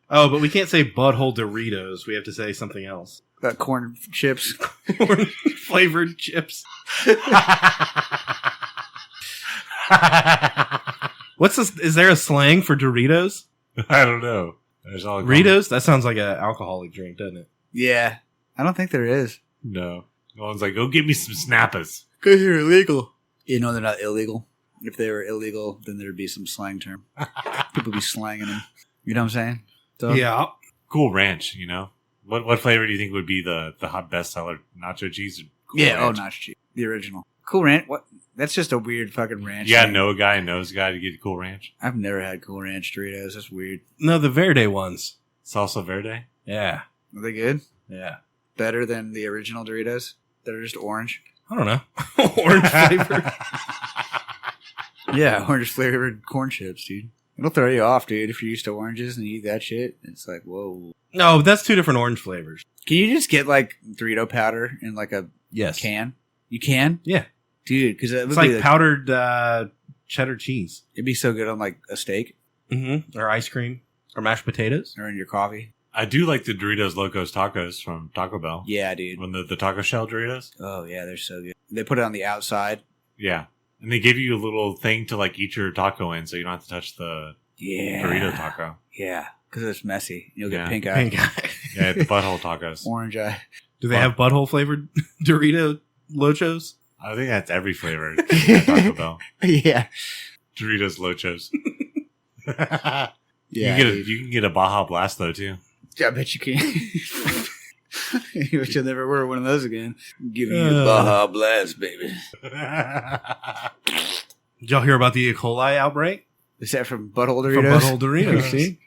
Oh, but we can't say butthole Doritos. We have to say something else. Got corn chips. Corn flavored chips. What's this? Is there a slang for Doritos? I don't know. There's all Doritos? That sounds like an alcoholic drink, doesn't it? Yeah, I don't think there is. No. No one's like, go get me some snappers. Because they're illegal. You know they're not illegal. If they were illegal, then there'd be some slang term. People be slanging them. You know what I'm saying? So, Yeah. Cool Ranch, you know? What flavor do you think would be the hot bestseller? Nacho cheese? Or Cool Yeah, Ranch? nacho cheese. The original. Cool Ranch? What? That's just a weird fucking ranch. You gotta thing. know a guy and knows a guy to get Cool Ranch. I've never had Cool Ranch Doritos. That's weird. No, the Verde ones. Salsa Verde? Yeah. Are they good? Yeah. Better than the original Doritos? That are just orange? I don't know. Orange flavor. Yeah, orange flavored corn chips, dude. It'll throw you off, dude, if you're used to oranges and you eat that shit. It's like, whoa. No, that's two different orange flavors. Can you just get, like, Dorito powder in, like, a Yes. can? You can? Yeah. dude. Because it It's would be like powdered cheddar cheese. it'd be so good on like a steak Mm-hmm. Or ice cream. Or mashed potatoes. or in your coffee. I do like the Doritos Locos Tacos from Taco Bell. Yeah, dude. When the taco shell Doritos. Oh yeah, they're so good. They put it on the outside. Yeah. And they give you a little thing to like eat your taco in so you don't have to touch the Yeah, Dorito taco. Yeah, because it's messy. You'll get Yeah. pink eye, Pink eye. Yeah, the butthole tacos. orange eye. Do they have butthole flavored Dorito Lochos? I think that's every flavor at Taco Bell. Yeah, Doritos Lochos. yeah. You can get a Baja Blast though too. I bet you can. You wish I never were one of those again. Giving you a Baja Blast, baby. Did y'all hear about the E.Coli outbreak? Is that from Butthole Doritos? From Butthole Doritos, see?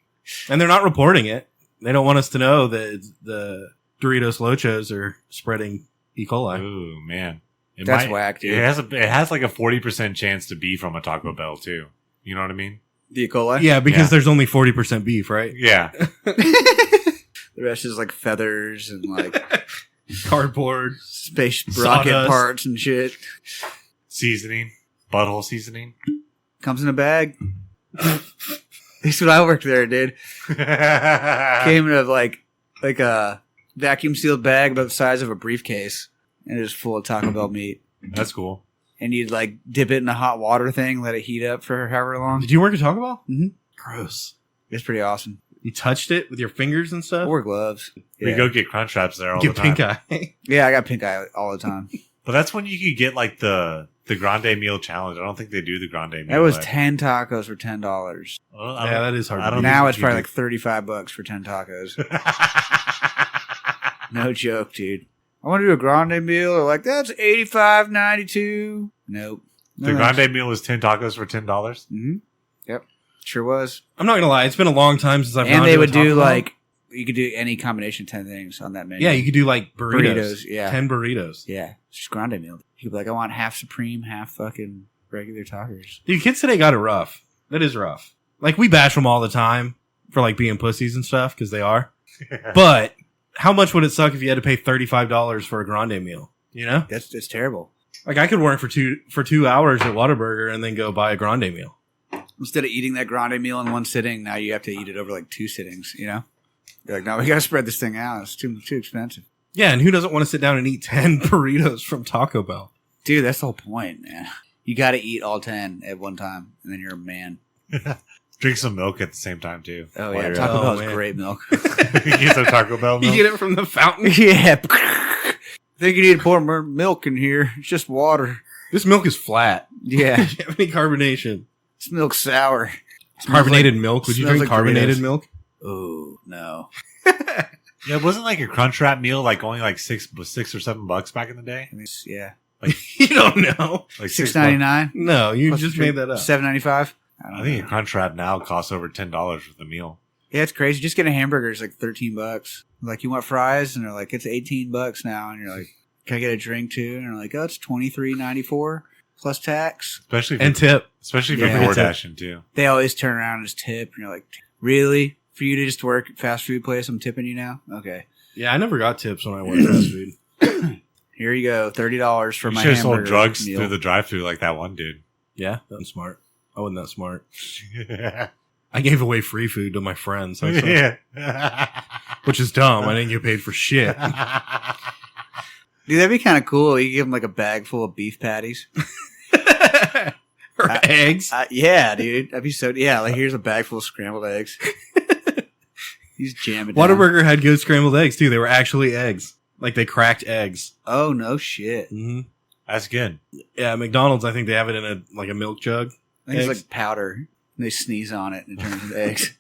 And they're not reporting it. They don't want us to know that the Doritos Lochos are spreading E. coli. Ooh, man. That's whack, dude. It has like a 40% chance to be from a Taco Bell too. You know what I mean? The E. coli? Yeah, because Yeah. there's only 40% beef, right? Yeah. The rest is like feathers and like Cardboard. space rocket Sawdust. parts and shit. Seasoning. Butthole seasoning. Comes in a bag. That's what I worked there, dude. Came in a like a vacuum sealed bag about the size of a briefcase, and it was full of Taco Bell meat. That's cool. And you'd like dip it in a hot water thing, let it heat up for however long. Did you work at Taco Bell? Mhm. Gross. It's pretty awesome. You touched it with your fingers and stuff? Or gloves. We Yeah. go get Crunch Wraps there all Get the time. pink eye. Yeah, I got pink eye all the time. But that's when you could get like the Grande Meal Challenge. I don't think they do the Grande Meal. That was but- 10 tacos for $10. Well, I Yeah, don't- that is hard I to don't do. Now think it's you probably do- like $35 for 10 tacos. No joke, dude. I want to do a grande meal. They're like, that's $85.92. Nope. The Grande Meal was 10 tacos for $10. Mm-hmm. Yep. Sure was. I'm not going to lie. It's been a long time since I've gone And to they a would Taco do Bell. like, you could do any combination of 10 things on that menu. Yeah, you could do like burritos. Burritos, yeah. 10 burritos. Yeah. It's just grande meal. You could be like, I want half Supreme, half fucking regular tacos. Dude, kids today got it rough. That is rough. Like, we bash them all the time for like being pussies and stuff, because they are. But how much would it suck if you had to pay $35 for a grande meal? You know? That's terrible. Like, I could work for 2 hours at Whataburger and then go buy a grande meal. Instead of eating that grande meal in one sitting, now you have to eat it over like 2 sittings, you know? You're like, no, we got to spread this thing out. It's too expensive. Yeah, and who doesn't want to sit down and eat 10 burritos from Taco Bell? Dude, that's the whole point, man. You got to eat all 10 at one time, and then you're a man. Drink some milk at the same time too. Oh, While yeah. you're Taco Oh, Bell's man. great milk. at- you get some Taco Bell You milk. get it from the fountain? Yeah. Think you need to pour more milk in here. It's just water. This milk is flat. Yeah. Do you have any carbonation? This milk's sour. Carbonated milk? Would you smells drink like carbonated Doritos. milk? Oh, no. Yeah, it wasn't like a Crunch Wrap meal like only like $6 or $7 back in the day. I mean, yeah. You don't know. Like $6.99. No, you Plus just the drink, made that up. $7.95. I think a Crunch Wrap now costs over $10 for the meal. Yeah, it's crazy. Just getting a hamburger is like $13. Like, you want fries? And they're like, it's $18 now. And you're like, can I get a drink too? And they're like, oh, it's $23.94 plus tax. Especially if And tip. especially if Yeah. you're DoorDashing too. They always turn around and just tip. And you're like, really? For you to just work at fast food place, I'm tipping you now? Okay. Yeah, I never got tips when I worked fast food. Here you go. $30 for You my should have hamburger sold drugs meal. through the drive-thru like that one dude. Yeah, that's smart. I wasn't that smart. I gave away free food to my friends, Yeah. which is dumb. I didn't get paid for shit. Dude, that'd be kind of cool. You give them like a bag full of beef patties. Or eggs. Yeah, dude. That'd be so. Yeah, like here's a bag full of scrambled eggs. He's jamming down. Whataburger had good scrambled eggs too. They were actually eggs. Like they cracked eggs. Oh, no shit. hmm That's good. Yeah, McDonald's, I think they have it in a milk jug. I think it's Eggs. like powder. And they sneeze on it and it turns into eggs.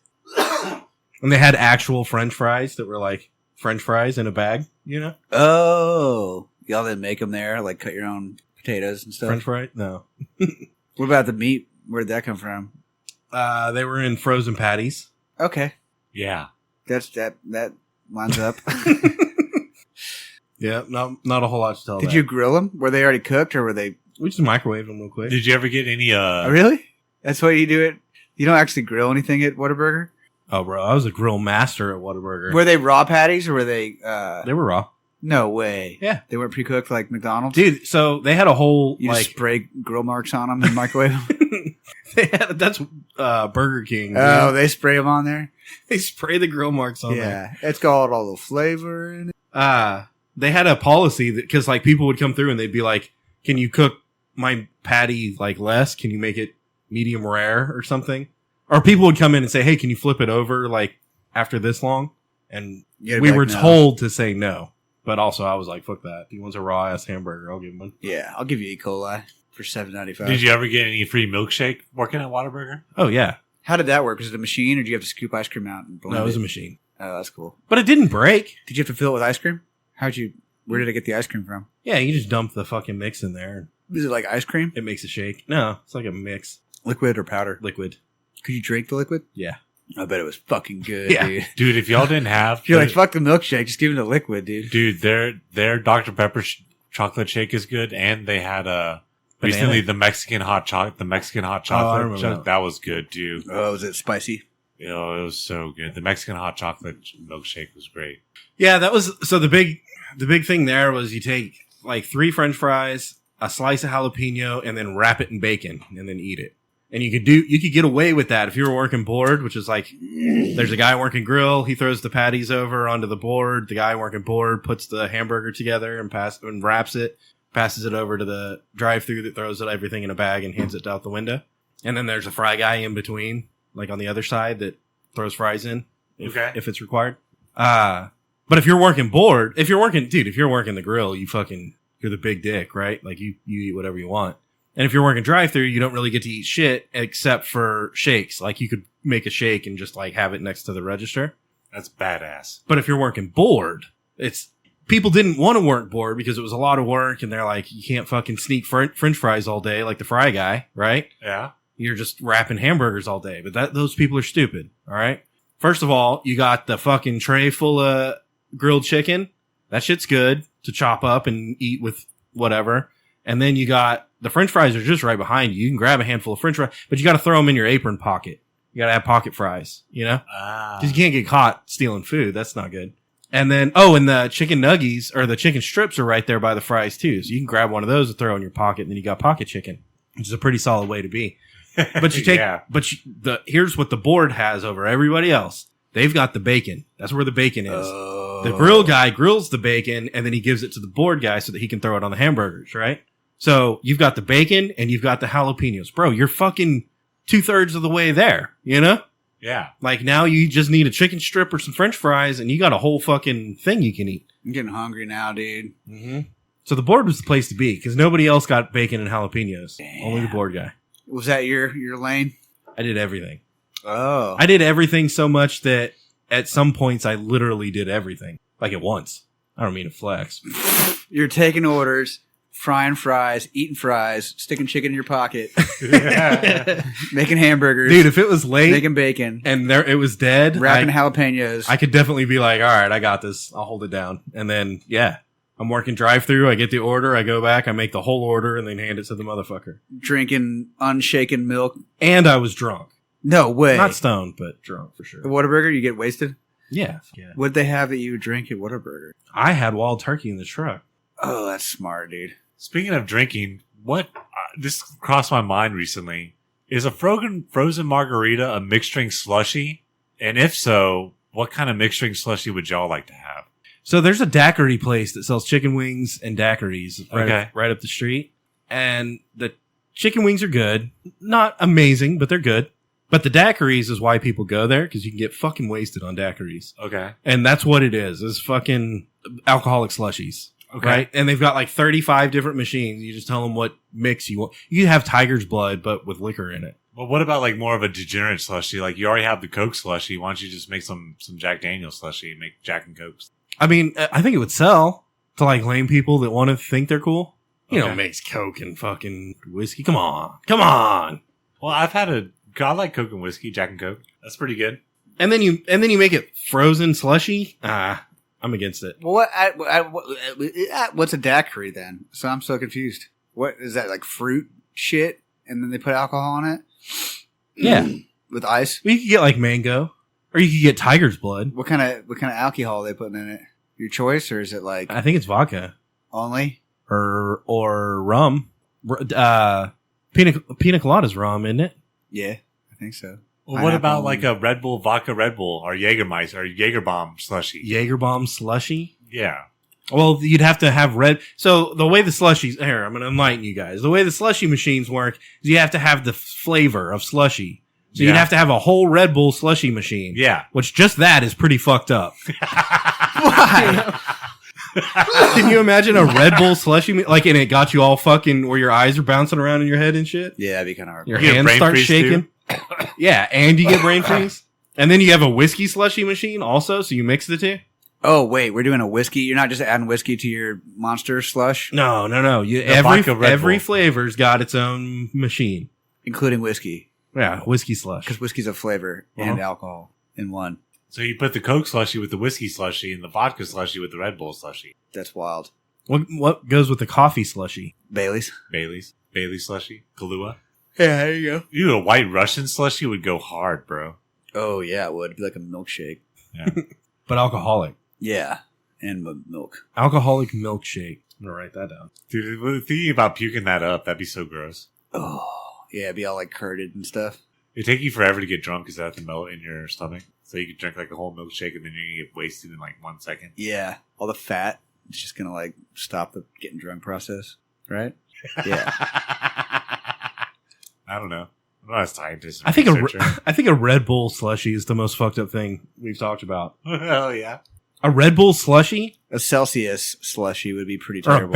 And they had actual French fries that were like French fries in a bag, you know? Oh. Y'all didn't make them there? Like cut your own potatoes and stuff? French fry? No. What about the meat? Where'd that come from? They were in frozen patties. Okay. Yeah. That lines up. Yeah, not a whole lot to tell. Did you grill them? Were they already cooked or were they? We just microwaved them real quick. Did you ever get any Oh, really? That's why you do it? You don't actually grill anything at Whataburger? Oh, bro, I was a grill master at Whataburger. Were they raw patties or were they? They were raw. No way. Yeah. They weren't pre-cooked like McDonald's? Dude, so they had a whole, You like... just spray grill marks on them and microwave them? That's Burger King. Dude. Oh, they spray them on there? They spray the grill marks on there. Yeah. It's got all the flavor in it. They had a policy that, because like people would come through and they'd be like, can you cook my patty like less? Can you make it medium rare or something? Or people would come in and say, hey, can you flip it over like after this long? And we were told to say no. But also I was like, fuck that. If he wants a raw ass hamburger, I'll give him one. Yeah, I'll give you E.Coli for $7.95. Did you ever get any free milkshake working at Whataburger? Oh, yeah. How did that work? Was it a machine or did you have to scoop ice cream out and blend No, it was it? a machine. Oh, that's cool. But it didn't break. Did you have to fill it with ice cream? Where did I get the ice cream from? Yeah, you just dump the fucking mix in there. Is it like ice cream? It makes a shake. No, it's like a mix. Liquid or powder? Liquid. Could you drink the liquid? Yeah. I bet it was fucking good, Yeah. dude. Dude, if y'all didn't have... You're like, fuck the milkshake, just give me the liquid, dude. Dude, their Dr. Pepper chocolate shake is good, and they had recently the Mexican hot chocolate. I remember that. That was good too. Oh, was it spicy? You know, it was so good. The Mexican hot chocolate milkshake was great. Yeah, that was... So the big thing there was you take like 3 French fries, a slice of jalapeno, and then wrap it in bacon, and then eat it. And you could get away with that if you were working board, which is like, there's a guy working grill. He throws the patties over onto the board. The guy working board puts the hamburger together and wraps it, passes it over to the drive-thru that throws everything in a bag and hands it out the window. And then there's a fry guy in between, like on the other side that throws fries in if it's required. But if you're working board, if you're working the grill, you're the big dick, right? Like you eat whatever you want. And if you're working drive-thru, you don't really get to eat shit except for shakes. Like you could make a shake and just like have it next to the register. That's badass. But if you're working board, people didn't want to work board because it was a lot of work and they're like, you can't fucking sneak French fries all day like the fry guy, right? Yeah. You're just wrapping hamburgers all day. But those people are stupid, all right? First of all, you got the fucking tray full of grilled chicken. That shit's good to chop up and eat with whatever. And then you got the French fries are just right behind you. You can grab a handful of French fries, but you got to throw them in your apron pocket. You got to have pocket fries, you know? Because you can't get caught stealing food. That's not good. And then, and the chicken nuggies or the chicken strips are right there by the fries too. So you can grab one of those and throw in your pocket, and then you got pocket chicken, which is a pretty solid way to be. But you take, here's what the board has over everybody else. They've got the bacon. That's where the bacon is. The grill guy grills the bacon, and then he gives it to the board guy so that he can throw it on the hamburgers, right? So you've got the bacon and you've got the jalapenos. Bro, you're fucking 2/3 of the way there, you know? Yeah. Like now you just need a chicken strip or some French fries and you got a whole fucking thing you can eat. I'm getting hungry now, dude. Mm-hmm. So the board was the place to be because nobody else got bacon and jalapenos. Damn. Only the board guy. Was that your lane? I did everything. Oh. I did everything so much that at some points I literally did everything. Like at once. I don't mean to flex. You're taking orders, frying fries, eating fries, sticking chicken in your pocket, making hamburgers. Dude, if it was late making bacon and it was dead, wrapping jalapenos. I could definitely be like, all right, I got this. I'll hold it down. And then, yeah, I'm working drive-thru. I get the order. I go back. I make the whole order and then hand it to the motherfucker. Drinking unshaken milk. And I was drunk. No way. Not stoned, but drunk for sure. At Whataburger, you get wasted? Yeah. What'd they have that you would drink at Whataburger? I had wild turkey in the truck. Oh, that's smart, dude. Speaking of drinking, what this crossed my mind recently. Is a frozen margarita a mixed drink slushy? And if so, what kind of mixed drink slushy would y'all like to have? So there's a daiquiri place that sells chicken wings and daiquiris right up the street. And the chicken wings are good. Not amazing, but they're good. But the daiquiris is why people go there, because you can get fucking wasted on daiquiris. Okay. And that's what it is fucking alcoholic slushies. Okay. Right? And they've got like 35 different machines. You just tell them what mix you want. You can have tiger's blood, but with liquor in it. Well, what about like more of a degenerate slushy? Like you already have the Coke slushy. Why don't you just make some Jack Daniel's slushy and make Jack and Cokes? I mean, I think it would sell to like lame people that want to think they're cool. You know, makes Coke and fucking whiskey. Come on. Well, I like Coke and whiskey, Jack and Coke. That's pretty good. And then you make it frozen slushy. I'm against it. Well, what's a daiquiri then? So I'm so confused. What is that, like fruit shit? And then they put alcohol on it? Yeah. With ice? Well, you could get like mango, or you could get tiger's blood. What kind of alcohol are they putting in it? your choice, or is it like I think it's vodka only? or rum. Pina colada's rum, isn't it? Yeah, I think so. Well, what about like a Red Bull, vodka Red Bull, or Jägermeister, or Jägerbomb slushy? Jägerbomb slushy? Yeah. Well, you'd have to have red. So the way the slushies, here, I'm going to enlighten you guys. The way the slushy machines work is you have to have the flavor of slushy. So you'd have to have a whole Red Bull slushy machine. Yeah. Which just that is pretty fucked up. Why? Can you imagine a Red Bull slushy, and it got you all fucking where your eyes are bouncing around in your head and shit? Yeah, that'd be kind of hard. Your You get hands brain start freeze, shaking. Yeah, and you get brain freeze. And then you have a whiskey slushy machine also, so you mix the two. Oh, wait, we're doing a whiskey? You're not just adding whiskey to your Monster slush? No. vodka Red Every Bull. flavor's got its own machine. Including whiskey. Yeah, whiskey slush. Because whiskey's a flavor and alcohol in one. So you put the Coke slushy with the whiskey slushy and the vodka slushy with the Red Bull slushy. That's wild. What goes with the coffee slushy? Bailey's. Bailey slushy. Kahlua. Yeah, there you go. Ew, a white Russian slushy would go hard, bro. Oh, yeah, it would. It'd be like a milkshake. Yeah. But alcoholic. Yeah, and milk. Alcoholic milkshake. I'm going to write that down. Dude, thinking about puking that up, that'd be so gross. Oh, yeah, it'd be all like curded and stuff. It'd take you forever to get drunk because it have to melt in your stomach. So you could drink like a whole milkshake and then you're going to get wasted in like 1 second. Yeah, all the fat. It's just going to like stop the getting drunk process, right? Yeah. I don't know. I'm not a scientist. I think a Red Bull slushy is the most fucked up thing we've talked about. Hell yeah. A Red Bull slushy? A Celsius slushy would be pretty Or terrible.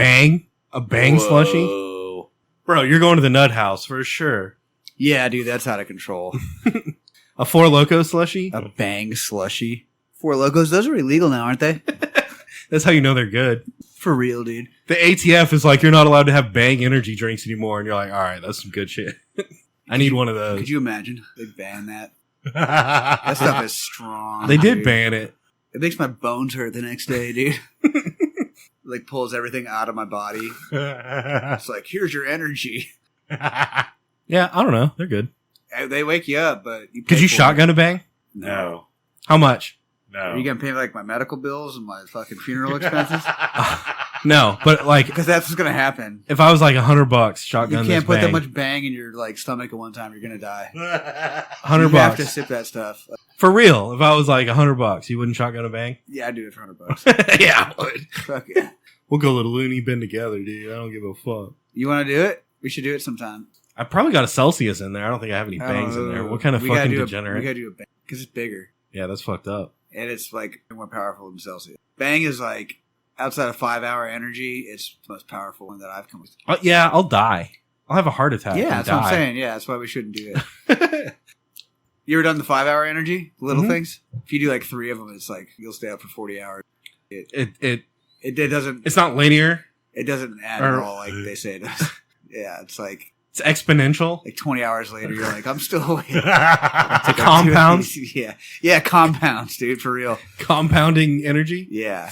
a bang slushy? Whoa. Bro, you're going to the nut house for sure. Yeah, dude, that's out of control. A Four Loko slushy? A bang slushy. Four Locos, those are illegal now, aren't they? That's how you know they're good. For real, dude. The ATF is like, you're not allowed to have Bang energy drinks anymore. And you're like, all right, that's some good shit. I need one of those. Could you imagine? They ban that. That stuff is strong. They did dude. ban it. It makes my bones hurt the next day, dude. Like pulls everything out of my body. It's like, here's your energy. Yeah, I don't know. They're good. They wake you up, but you pay Could you for shotgun it. a Bang? No. How much? No. Are you gonna pay like my medical bills and my fucking funeral expenses? No, but like, Because that's what's gonna happen. if I was like $100, shotgun You can't this put Bang. that much bang in your like stomach at one time. You're gonna die. $100 You have to sip that stuff. for real. If I was like $100, you wouldn't shotgun a Bang? Yeah, I'd do it for $100. Yeah, I would. Fuck it. We'll go to the loony bin together, dude. I don't give a fuck. You want to do it? We should do it sometime. I probably got a Celsius in there. I don't think I have any bangs in there. What kind of We gotta fucking do degenerate? We gotta do a bang because it's bigger Yeah, that's fucked up. and it's like more powerful than Celsius. Bang is like outside of 5-hour energy, it's the most powerful one that I've come with. Yeah, I'll die. I'll have a heart attack. Yeah, and that's what I'm die. saying. Yeah, that's why we shouldn't do it. You ever done the 5-hour energy? Little Mhm. things? If you do like 3 of them, it's like you'll stay up for 40 hours. It It doesn't it's not linear. it doesn't add Or- at all like they say it does. Yeah, it's like It's exponential. 20 hours later, you're like, I'm still awake. Compounds. Yeah. Yeah, compounds, dude, for real. Compounding energy. Yeah.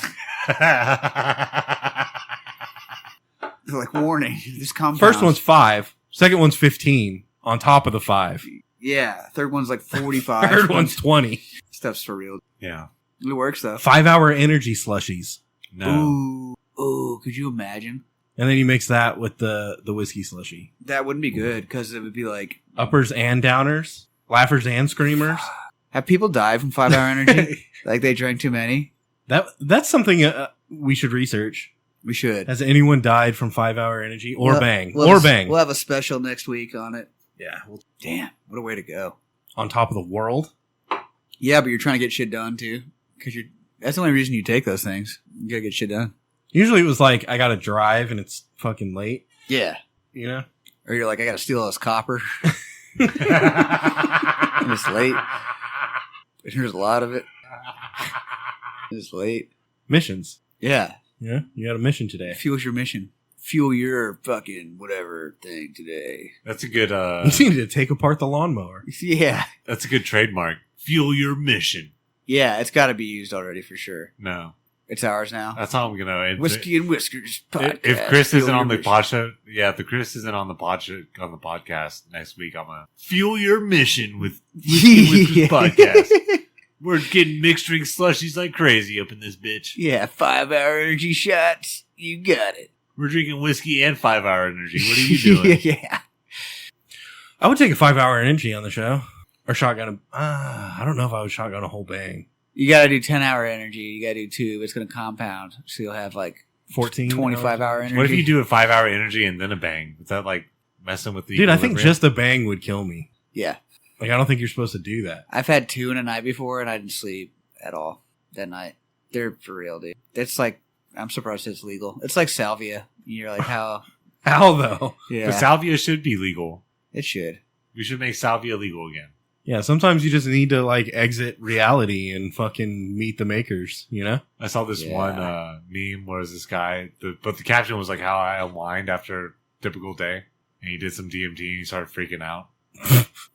They're like, warning, this compound. First one's 5. Second one's 15 on top of the 5. Yeah. Third one's like 45. Third one's 20. Stuff's for real. Yeah. It works, though. 5-hour energy slushies. No. Ooh, could you imagine? And then you mix that with the whiskey slushy. That wouldn't be good, because it would be like, Uppers and downers. Laughers and screamers. have people died from 5-hour energy? Like they drank too many? That's something we should research. We should. Has anyone died from 5-hour energy or Bang? We'll Or have a- Bang. We'll have a special next week on it. Yeah. Damn, what a way to go. On top of the world. Yeah, but you're trying to get shit done, too. Because that's the only reason you take those things. You gotta get shit done. Usually it was like, I gotta drive and it's fucking late. Yeah. You know? Or you're like, I gotta steal all this copper. And it's late. There's a lot of it. It's late. Missions. Yeah. Yeah. You got a mission today. Fuel's your mission. Fuel your fucking whatever thing today. That's a good You need to take apart the lawnmower. Yeah. that's a good trademark. Fuel your mission. Yeah, it's got to be used already for sure. No. It's ours now. That's how I'm gonna end Whiskey and Whiskers podcast. If Chris Fuel isn't your on the mission. pod show, if Chris isn't on the podcast next week, I'm gonna fuel your mission with Whiskey and Whiskers podcast. We're getting mixed drink slushies like crazy up in this bitch. Yeah, 5-hour energy shots. You got it. We're drinking whiskey and 5-hour energy. What are you doing? Yeah. I would take a 5-hour energy on the show. Or shotgun. I don't know if I would shotgun a whole bang. You got to do 10-hour energy. You got to do 2. But it's going to compound. So you'll have like 14, 25-hour energy. What if you do a 5-hour energy and then a bang? Is that like messing with the Dude, I think equilibrium? just a bang would kill me. Yeah. Like, I don't think you're supposed to do that. I've had 2 in a night before, and I didn't sleep at all that night. They're for real, dude. It's like, I'm surprised it's legal. It's like salvia. You're like, how? How, though? Yeah. But salvia should be legal. It should. We should make salvia legal again. Yeah, sometimes you just need to, like, exit reality and fucking meet the makers, you know? I saw this one meme where this guy, but the caption was like how I unwind after a typical day. And he did some DMT and he started freaking out.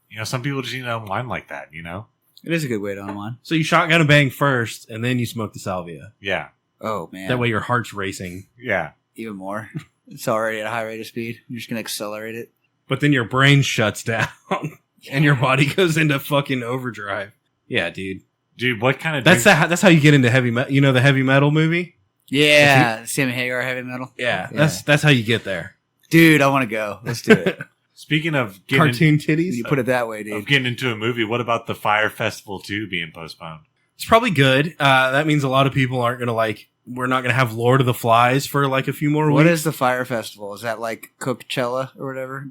You know, some people just need to unwind like that, you know? It is a good way to unwind. So you shotgun a bang first, and then you smoke the salvia. Yeah. Oh, man. That way your heart's racing. Yeah. Even more. It's already at a high rate of speed. You're just going to accelerate it. But then your brain shuts down, and your body goes into fucking overdrive. Yeah, dude. Dude, what kind of That's how you get into heavy metal. You know the heavy metal movie? Yeah. Sammy Hagar heavy metal. Yeah, that's how you get there. Dude, I want to go. Let's do it. Speaking of getting Cartoon titties? You put it that way, of dude. getting into a movie, what about the Fyre Festival 2 being postponed? It's probably good. That means a lot of people aren't going to like, we're not going to have Lord of the Flies for like a few more What weeks. is the Fire Festival? Is that like Coachella or whatever?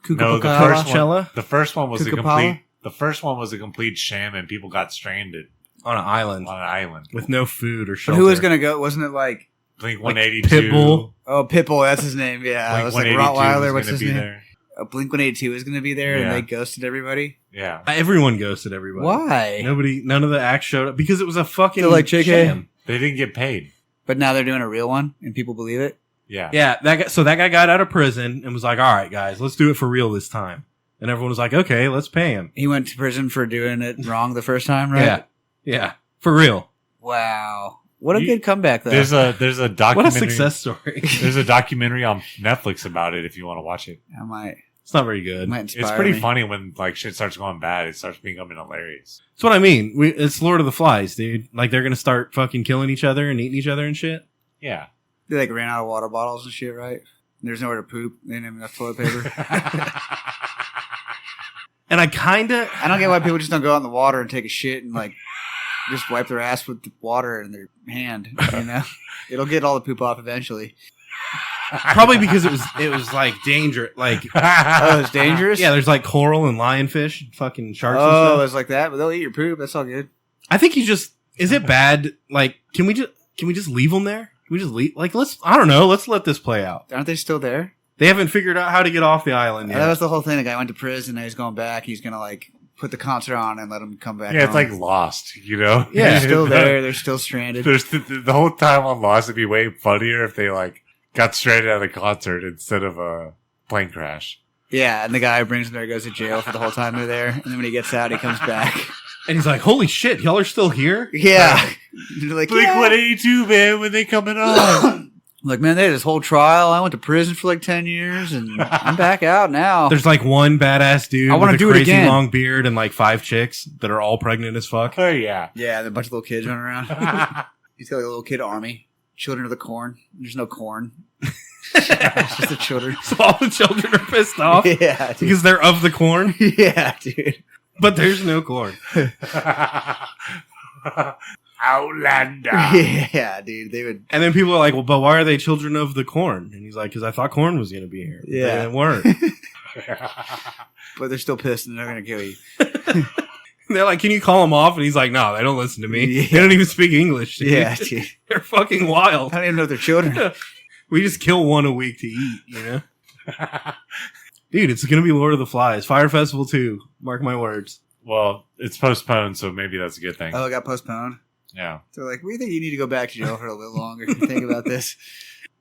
No, the Kukapala? first one. Coachella? The first one was Kukapala? the first one was a complete sham, and people got stranded On an island. on an island. With no food or But shelter. who was going to go? Wasn't it like, Blink Like 182. Pitbull. oh, Pitbull, that's his name. Yeah. I Blink was like 182 Rottweiler, was what's gonna his be name? there. Blink 182 is going to be there and Yeah. they ghosted everybody. Yeah. Everyone ghosted everybody. Why? None of the acts showed up because it was a fucking They're like, JK. sham. They didn't get paid. But now they're doing a real one and people believe it. Yeah. Yeah, that guy got out of prison and was like, all right, guys, let's do it for real this time. And everyone was like, okay, let's pay him. He went to prison for doing it wrong the first time, right? Yeah. Yeah. For real. Wow. What a You- good comeback, though. There's a What documentary. a success story. There's a documentary on Netflix about it if you want to watch it. I might It's not very good. inspire It's pretty me. funny when like shit starts going bad. It starts becoming hilarious. That's what I mean. It's Lord of the Flies, dude. Like, they're going to start fucking killing each other and eating each other and shit. Yeah. They like ran out of water bottles and shit, right? There's nowhere to poop. They didn't have enough toilet paper. And I kind of... I don't get why people just don't go out in the water and take a shit and like just wipe their ass with the water in their hand. You know, it'll get all the poop off eventually. Probably because it was like dangerous. Like, Oh, it's dangerous. yeah, there's like coral and lionfish, and fucking sharks and Oh, stuff. it's like that, but they'll eat your poop. That's all good. I think you just... Is it bad? Like, can we just leave them there? Can we just leave? Like, I don't know. Let's let this play out. Aren't they still there? They haven't figured out how to get off the island yet. That was the whole thing. The guy went to prison. Now he's going back. He's gonna like put the concert on and let him come back. Yeah, it's home. like Lost, you know? Yeah. They're still there. They're still stranded. There's the whole time on Lost, it'd be way funnier if they like got stranded at a concert instead of a plane crash. Yeah, and the guy who brings him there goes to jail for the whole time they're there, and then when he gets out, he comes back. And he's like, holy shit, y'all are still here? Yeah, they're like, Blink yeah. 182, man, when they coming on? Like, man, they had this whole trial. I went to prison for like 10 years, and I'm back out now. There's like one badass dude I wanna with a do it crazy again. long beard and like 5 chicks that are all pregnant as fuck. Oh, yeah. Yeah, and a bunch of little kids running around. He's got like a little kid army. Children of the corn. There's no corn. It's just the children. So all the children are pissed off Yeah, dude. because they're of the corn, Yeah, dude. but there's no corn. Outlander. Yeah, dude. They would. And then people are like, well, but why are they children of the corn? And he's like, because I thought corn was going to be here. But Yeah. They weren't. But they're still pissed and they're going to kill you. They're like, can you call them off? And he's like, no, they don't listen to me. Yeah. They don't even speak English. Dude. Yeah, dude. They're fucking wild. I don't even know if they're children. We just kill one a week to eat, you know? Dude, it's going to be Lord of the Flies. Fire Festival 2. Mark my words. Well, it's postponed, so maybe that's a good thing. Oh, it got postponed. Yeah. So like, we think you need to go back to jail for a little bit longer. Think about this.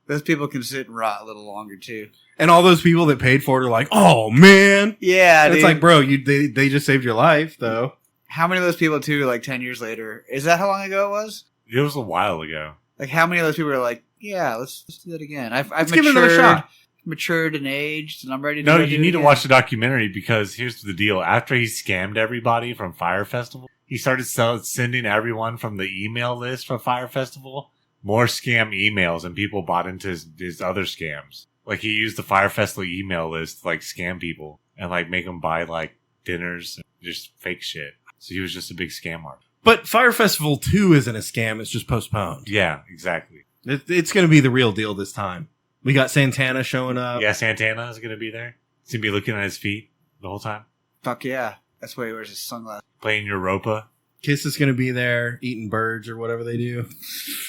Those people can sit and rot a little longer too. And all those people that paid for it are like, oh, man. Yeah, And dude. it's like, bro, they just saved your life, though. How many of those people too? Like 10 years later, is that how long ago it was? It was a while ago. Like, how many of those people are like, yeah, let's do that again? I've Let's give it another matured, shot. matured and aged, and I'm ready to. No, go you do need it to again. watch the documentary because here's the deal. After he scammed everybody from Fyre Festival, he started sending everyone from the email list for Fire Festival more scam emails, and people bought into his other scams. Like, he used the Fire Festival email list to, like, scam people and, like, make them buy, like, dinners and just fake shit. So he was just a big scam artist. But Fire Festival 2 isn't a scam. It's just postponed. Yeah, exactly. It's going to be the real deal this time. We got Santana showing up. Yeah, Santana is going to be there. He's going to be looking at his feet the whole time. Fuck yeah. That's why he wears his sunglasses. Playing Europa. Kiss is going to be there, eating birds or whatever they do.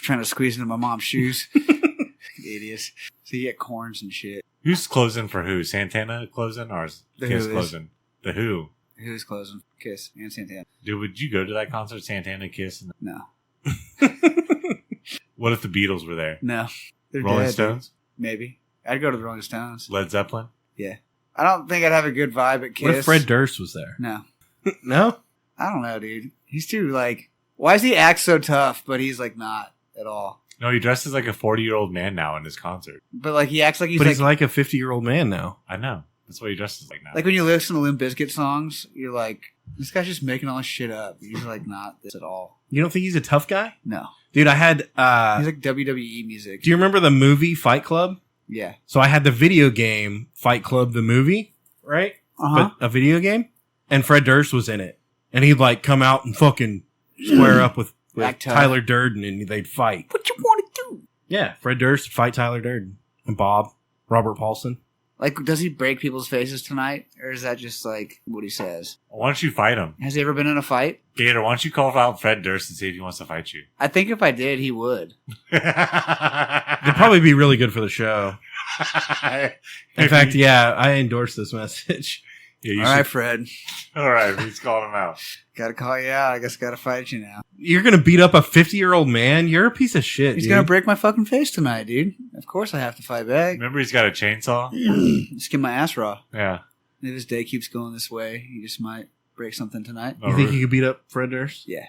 Trying to squeeze into my mom's shoes. Idiots. So you get corns and shit. Who's closing for who? Santana closing or is The Kiss Who is. closing? The Who. Who's closing? Kiss and Santana. Dude, would you go to that concert, Santana, Kiss? And No. what if the Beatles were there? No. They're Rolling dead, Stones? dude. Maybe. I'd go to the Rolling Stones. Led Zeppelin? Yeah. I don't think I'd have a good vibe at Kiss. What if Fred Durst was there? No. No? I don't know, dude. He's too, like... Why does he act so tough, but he's, like, not at all? No, he dresses like a 40-year-old man now in his concert. But, like, he acts like he's, But like... he's like a 50-year-old man now. I know. That's what he dresses like now. Like, when you listen to Limp Bizkit songs, you're like, this guy's just making all this shit up. He's, like, not this at all. You don't think he's a tough guy? No. Dude, I had... He's like WWE music. do you remember the movie Fight Club? Yeah. So I had the video game Fight Club, the movie, right? Uh-huh. But a video game? And Fred Durst was in it. And he'd, like, come out and fucking square up with Act tough. Tyler Durden, and they'd fight. What you want to do? Yeah, Fred Durst fight Tyler Durden. And Robert Paulson. Like, does he break people's faces tonight? Or is that just, like, what he says? Why don't you fight him? Has he ever been in a fight? Gator, why don't you call out Fred Durst and see if he wants to fight you? I think if I did, he would. It'd probably be really good for the show. In fact, yeah, I endorse this message. Yeah, you All right, Fred. All right, he's calling him out. Gotta call you out. I guess gotta fight you now. You're going to beat up a 50-year-old man? You're a piece of shit, He's dude. gonna break my fucking face tonight, dude. Of course I have to fight back. Remember, he's got a chainsaw? Just get my ass raw. Yeah. If his day keeps going this way, he just might break something tonight. You think you could beat up Fred Durst? Yeah.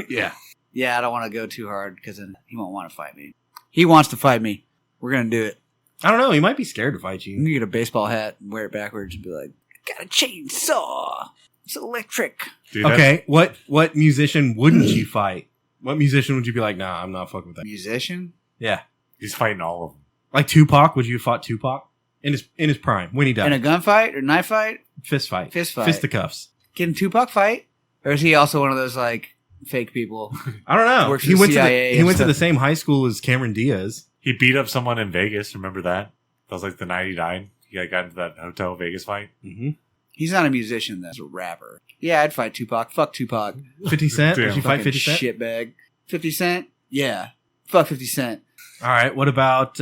Yeah. Yeah, I don't want to go too hard because then he won't want to fight me. He wants to fight me. We're gonna do it. I don't know. He might be scared to fight You you. can get a baseball hat and wear it backwards and be like, got a chainsaw. It's electric. Dude, Okay, what musician wouldn't you fight? What musician would you be like, nah, I'm not fucking with that? Musician? Yeah. he's fighting all of them. Like Tupac, would you have fought Tupac? In his prime, when he died. In a gunfight or knife fight? Fist fight. Fist fight. Fisticuffs. Can Tupac fight? Or is he also one of those, like, fake people? I don't know. Works He for the went CIA he and went to stuff. the same high school as Cameron Diaz. He beat up someone in Vegas. Remember that? That was like the night he died. He got into that Hotel Vegas fight. Mm-hmm. He's not a musician, that's a rapper. Yeah, I'd fight Tupac. Fuck Tupac. 50 Cent? Damn. Would you fight Fucking 50 Cent? shitbag. 50 Cent? Yeah. Fuck 50 Cent. All right. What about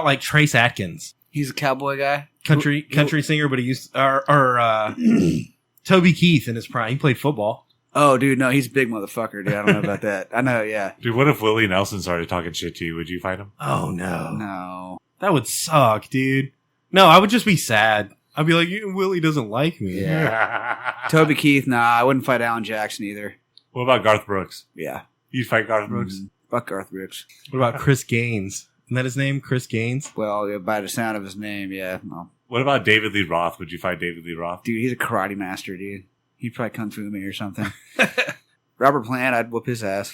like Trace Atkins? He's a cowboy guy. Country singer, but he used Toby Keith in his prime. He played football. Oh, dude, no, he's a big motherfucker, dude. I don't know about that. I know, yeah. Dude, what if Willie Nelson started talking shit to you? Would you fight him? Oh no. No. That would suck, dude. No, I would just be sad. I'd be like, Willie doesn't like me. Yeah. Toby Keith, nah, I wouldn't fight Alan Jackson either. What about Garth Brooks? Yeah. You'd fight Garth Brooks? Mhm. Fuck Garth Brooks. What about Chris Gaines? Isn't that his name? Chris Gaines? Well, yeah, by the sound of his name, yeah. Well, What about David Lee Roth? Would you fight David Lee Roth? dude, he's a karate master, dude. He'd probably kung fu me or something. Robert Plant, I'd whoop his ass.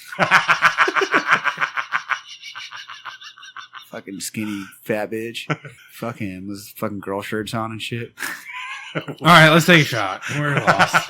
Fucking skinny fat bitch. Fuck him. With his fucking girl shirts on and shit. All right, let's take a shot. We're lost.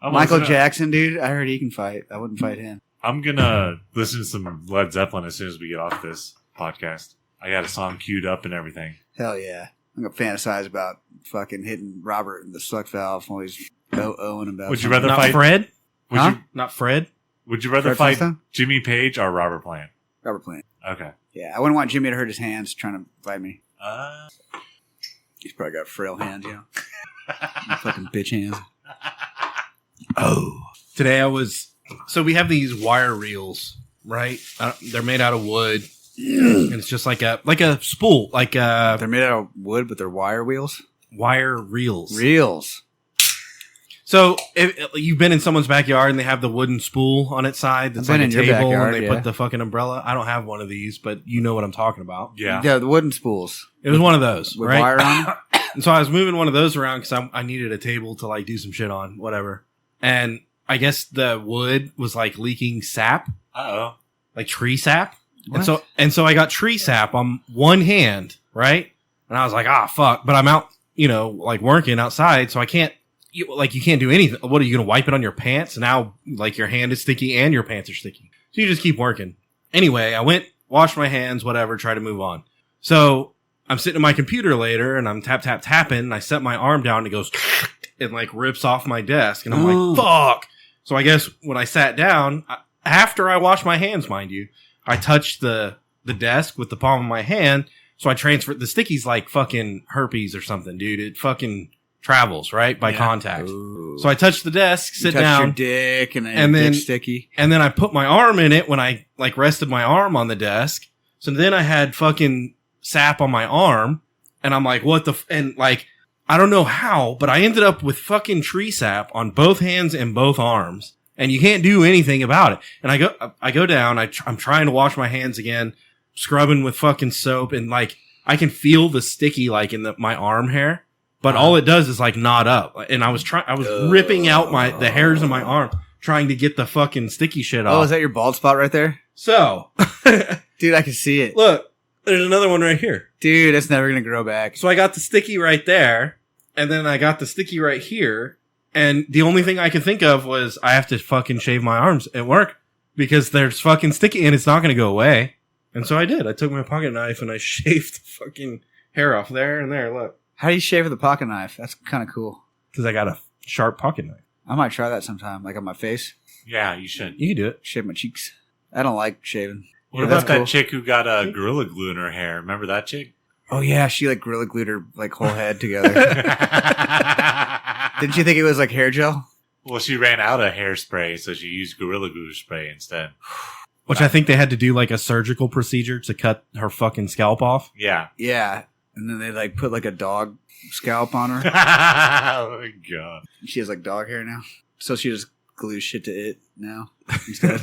Michael Jackson, dude. I heard he can fight. I wouldn't fight him. I'm gonna listen to some Led Zeppelin as soon as we get off this podcast. I got a song queued up and everything. Hell yeah. I'm gonna fantasize about fucking hitting Robert in the suck valve while he's owing about. Would you rather Not fight Fred? Would Huh? you Not Fred? Would you rather Fred fight Flintstone? Jimmy Page or Robert Plant? Robert Plant. Okay. Yeah, I wouldn't want Jimmy to hurt his hands trying to fight me. Uh, He's probably got frail hands, you know. Fucking bitch hands. Oh. Today so we have these wire reels, right? They're made out of wood. And it's just like a spool, They're made out of wood, but they're wire wheels. wire reels. Reels. So if you've been in someone's backyard and they have the wooden spool on its side that's I've like been a in your table backyard, and they yeah. put the fucking umbrella. I don't have one of these, but you know what I'm talking about. yeah. Yeah, the wooden spools. It was one of those, With right? wire on them. And so I was moving one of those around because I needed a table to like do some shit on, whatever. and I guess the wood was like leaking sap, Uh-oh. like tree sap. What? And so I got tree sap on one hand, right? And I was like, fuck. But I'm out, like working outside, so I can't, you can't do anything. What are you going to wipe it on your pants? Now, like your hand is sticky and your pants are sticky. So you just keep working. Anyway, I went, washed my hands, whatever, try to move on. So I'm sitting at my computer later and I'm tapping. And I set my arm down and it goes, it like rips off my desk. And I'm like, fuck. So I guess when I sat down, after I washed my hands, mind you, I touched the desk with the palm of my hand. So I transferred the sticky's like fucking herpes or something, dude. It fucking travels, right? By contact. Ooh. So I touched the desk, sit down. Your dick and then dick's sticky. And then I put my arm in it when I like rested my arm on the desk. So then I had fucking sap on my arm. And I'm like, what the and like, I don't know how, but I ended up with fucking tree sap on both hands and both arms. And you can't do anything about it. And I go down, I'm trying to wash my hands again, scrubbing with fucking soap. And like, I can feel the sticky like in my arm hair. But all it does is like knot up. And I was ripping out the hairs of my arm, trying to get the fucking sticky shit off. Oh, is that your bald spot right there? So, dude, I can see it. Look, there's another one right here. Dude, it's never going to grow back. So I got the sticky right there. And then I got the sticky right here. And the only thing I could think of was I have to fucking shave my arms at work because there's fucking sticky and it's not going to go away. And so I did. I took my pocket knife and I shaved the fucking hair off there and there. Look. How do you shave with a pocket knife? That's kind of cool. Because I got a sharp pocket knife. I might try that sometime, like on my face. Yeah, you should. You can do it. Shave my cheeks. I don't like shaving. What about that chick who got a Gorilla Glue in her hair? Remember that chick? Oh, yeah. She like Gorilla glued her like whole head together. Didn't you think it was like hair gel? Well, she ran out of hairspray, so she used Gorilla Glue spray instead. Which I think they had to do like a surgical procedure to cut her fucking scalp off. Yeah. Yeah. And then they like put like a dog scalp on her. Oh my god. She has like dog hair now. So she just glues shit to it now instead.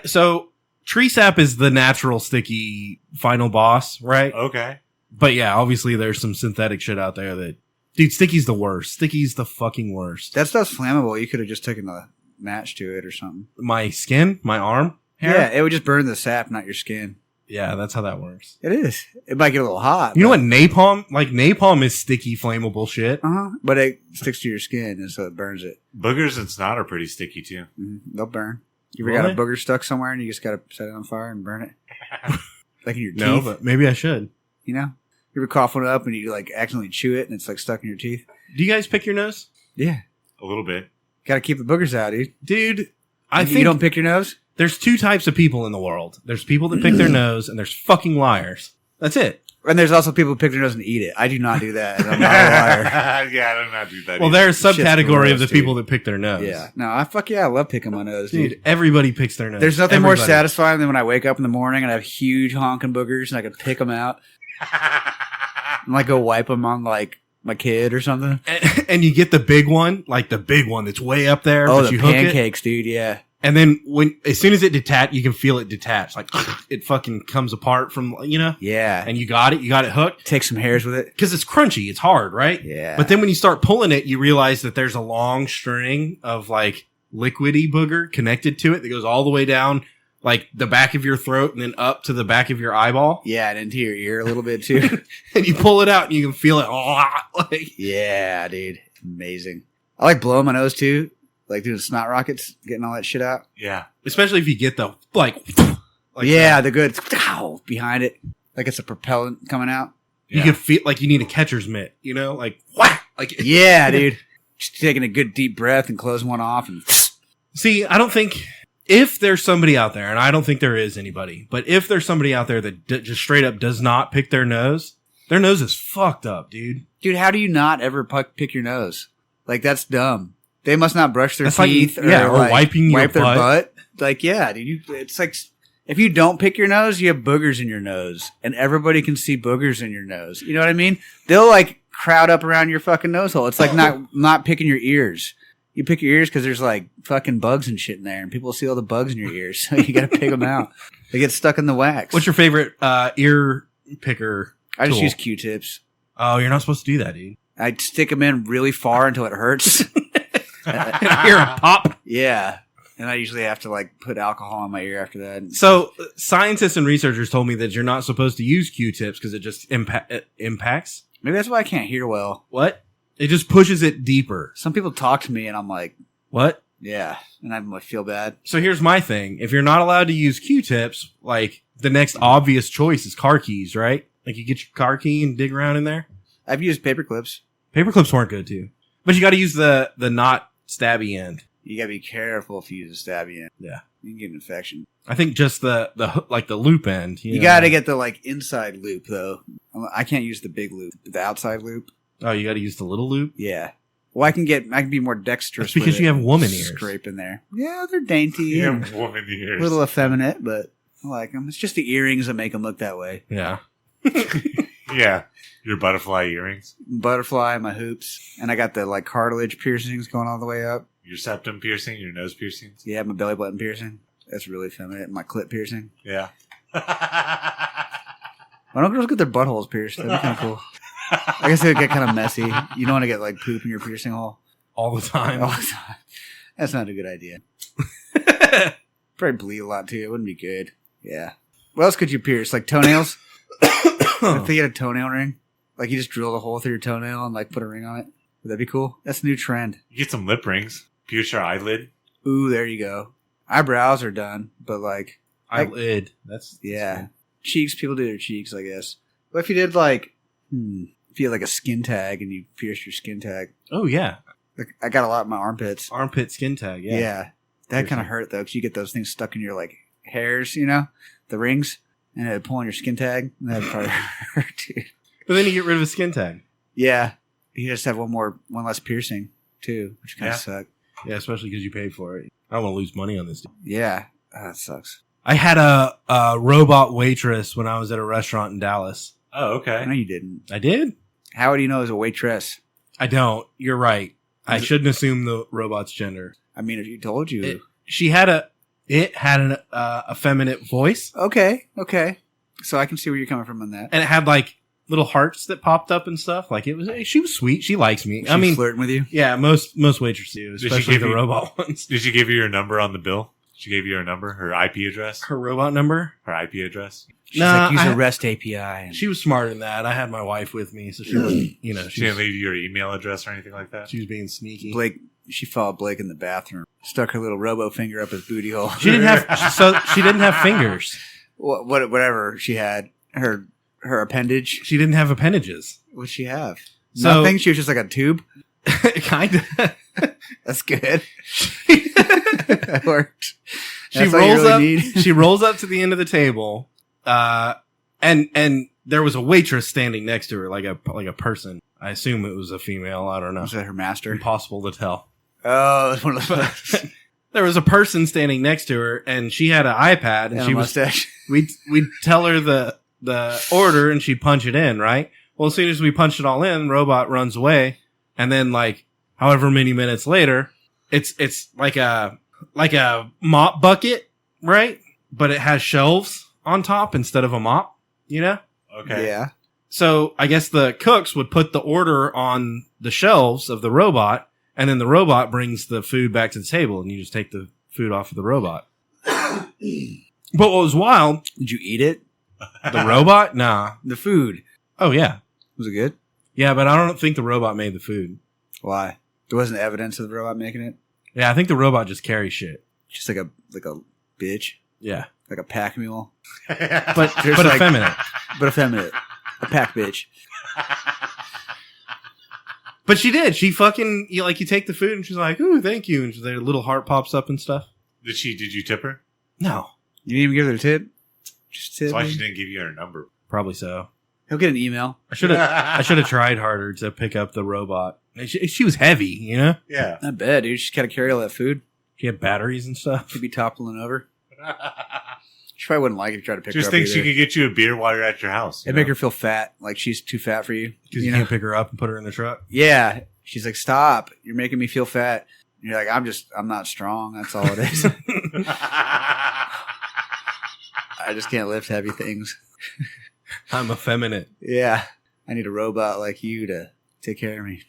So tree sap is the natural sticky final boss, right? Okay. But yeah, obviously there's some synthetic shit out there that, dude, sticky's the worst. Sticky's the fucking worst. That stuff's flammable. You could have just taken a match to it or something. My skin, my arm hair. Yeah, it would just burn the sap, not your skin. Yeah, that's how that works. It is. It might get a little hot. You know what napalm? Like napalm is sticky, flammable shit. But it sticks to your skin, and so it burns it. Boogers and snot are pretty sticky too. Mm-hmm. They'll burn. You ever Really? got a booger stuck somewhere, and you just got to set it on fire and burn it? Like in your teeth? No, but maybe I should. You know? You ever cough one up and you like accidentally chew it, and it's like stuck in your teeth? Do you guys pick your nose? Yeah. A little bit. Got to keep the boogers out, dude. Dude, I think you don't pick your nose? there's two types of people in the world. There's people that pick their nose, and there's fucking liars. That's it. And there's also people who pick their nose and eat it. I do not do that. And I'm not a liar. Yeah, I do not do that. Well, either. there's a subcategory of gross, the people that pick their nose. Yeah. No, I love picking my nose, dude. Dude, everybody picks their nose. There's nothing more Everybody. satisfying than when I wake up in the morning and I have huge honking boogers and I can pick them out and like go wipe them on like my kid or something. And you get the big one, like the big one that's way up there. Oh, but the you hook pancakes, dude. Yeah. And then as soon as it detach, you can feel it detach. Like it fucking comes apart from, Yeah. and you got it hooked. Take some hairs with it. Cause it's crunchy. It's hard, right? Yeah. But then when you start pulling it, you realize that there's a long string of like liquidy booger connected to it that goes all the way down like the back of your throat and then up to the back of your eyeball. Yeah. And into your ear a little bit too. And you pull it out and you can feel it. Like, Yeah, dude. Amazing. I like blowing my nose too. Like doing snot rockets, getting all that shit out. Yeah. especially if you get the like yeah, the good behind it. Like it's a propellant coming out. You Yeah. can feel like you need a catcher's mitt, like whack, like Yeah, dude. Just taking a good deep breath and closing one off and See, I don't think if there's somebody out there, and I don't think there is anybody, but if there's somebody out there that just straight up does not pick their nose is fucked up, dude. dude, how do you not ever pick your nose? Like that's dumb. They must not brush their That's like- teeth or like, wiping your wipe their butt. butt. Like, yeah, dude. It's like if you don't pick your nose, you have boogers in your nose, and everybody can see boogers in your nose. You know what I mean? They'll like crowd up around your fucking nose hole. It's like not picking your ears. You pick your ears because there's like fucking bugs and shit in there, and people see all the bugs in your ears, so you got to pick them out. They get stuck in the wax. What's your favorite ear picker? I just tool? use Q-tips. Oh, you're not supposed to do that, dude. I stick them in really far until it hurts. and I hear a pop. Yeah. And I usually have to like put alcohol in my ear after that. So scientists and researchers told me that you're not supposed to use Q-tips because it just impacts. Maybe that's why I can't hear well. What? It just pushes it deeper. Some people talk to me and I'm like, What? yeah. And I like, feel bad. So here's my thing. If you're not allowed to use Q-tips, like the next obvious choice is car keys, right? Like you get your car key and dig around in there. I've used paper clips. Paper clips weren't good too. But you got to use the not stabby end. You gotta be careful if you use a stabby end. Yeah. You can get an infection. I think just the loop end. You gotta get the like inside loop though. I can't use the big loop. The outside loop. Oh, you got to use the little loop? Yeah. Well, I can be more dexterous. That's because with you it. have woman ears. Scrape in there. Yeah, they're dainty. You and have woman a ears. little effeminate, but I like them. It's just the earrings that make them look that way. Yeah. Yeah. Your butterfly earrings. Butterfly, my hoops, and I got the like cartilage piercings going all the way up. Your septum piercing. Your nose piercings. Yeah, my belly button piercing. That's really effeminate. My clit piercing. Yeah. Why don't girls get their buttholes pierced? That'd be kind of cool. I guess it would get kind of messy. You don't want to get like poop in your piercing hole All the time. all the time. That's not a good idea. Probably bleed a lot too. It wouldn't be good. Yeah. What else could you pierce? Like toenails? If you get a toenail ring, like you just drill a hole through your toenail and like put a ring on it. Would that be cool? That's a new trend. You get some lip rings. Pierce your eyelid. Ooh, there you go. Eyebrows are done, but like Eyelid. That's yeah. Cheeks, people do their cheeks, I guess. What if you did like if you had like a skin tag and you pierced your skin tag? Oh, yeah. Like I got a lot in my armpits. Armpit skin tag. Yeah. Yeah. That kind of hurt though, because you get those things stuck in your like hairs, you know, the rings, and it'd pull on your skin tag. And that'd probably hurt, dude. But then you get rid of a skin tag. Yeah, you just have one less piercing too, which kind of suck. Yeah, especially because you paid for it. I don't want to lose money on this. Yeah, that sucks. I had a robot waitress when I was at a restaurant in Dallas. Oh, okay. No, you didn't. I did? How would you know it was a waitress? I don't. You're right. I shouldn't assume the robot's gender. I mean, if you told you, It had an effeminate voice, okay. So I can see where you're coming from on that. and it had like little hearts that popped up and stuff. Like it was, she was sweet. She likes me. I mean, flirting with you. yeah, most waitresses do, Did she especially give the you- robot ones. Did she give you your number on the bill? She gave you her number, her IP address, Her robot number? her IP address. She's Nah, like, use I- a REST API. And She was smarter than that. I had my wife with me, so she wasn't. You know, She didn't leave you your email address or anything like that. she was being sneaky. Blake, she followed Blake in the bathroom, stuck her little robo finger up his booty hole. She didn't have. So she didn't have fingers. Whatever she had, her appendage. She didn't have appendages. What'd she have? So- Nothing. She was just like a tube. Kind of. That's good. That worked. She That's all you rolls really up. need. She rolls up to the end of the table, and there was a waitress standing next to her, like a person. I assume it was a female. I don't know. Was that her master? Impossible to tell. Oh, it was one of those. There was a person standing next to her, and she had an iPad, and And she a was. mustache. We'd tell her the order, and she'd punch it in. Right. Well, as soon as we punched it all in, robot runs away, and then like however many minutes later, it's like a mop bucket, right? But it has shelves on top instead of a mop. You know. Okay. Yeah. So I guess the cooks would put the order on the shelves of the robot, and then the robot brings the food back to the table, and you just take the food off of the robot. But what was wild, Did you eat it? the robot? Nah. The food. Oh, yeah. Was it good? Yeah, but I don't think the robot made the food. Why? There wasn't evidence of the robot making it. Yeah, I think the robot just carries shit. Just like a bitch, Yeah. like a pack mule, But There's but like- effeminate. but effeminate. A pack bitch. But she did. She fucking, you take the food, and she's like, ooh, thank you. And their little heart pops up and stuff. Did you tip her? No. You didn't even give her a tip. Just tip. That's why her? she didn't give you her number. Probably so. He'll get an email. I should have tried harder to pick up the robot. She was heavy, you know? Yeah. Not bad, dude. She's got to carry all that food. She had batteries and stuff. She'd be toppling over. She probably wouldn't like it if you tried to pick Just her up. think she either. could get you a beer while you're at your house. It'd make her feel fat, like she's too fat for you. Because you can't pick her up and put her in the truck. Yeah. She's like, stop. You're making me feel fat. And you're like, I'm not strong. That's all it is. I just can't lift heavy things. I'm effeminate. Yeah. I need a robot like you to take care of me.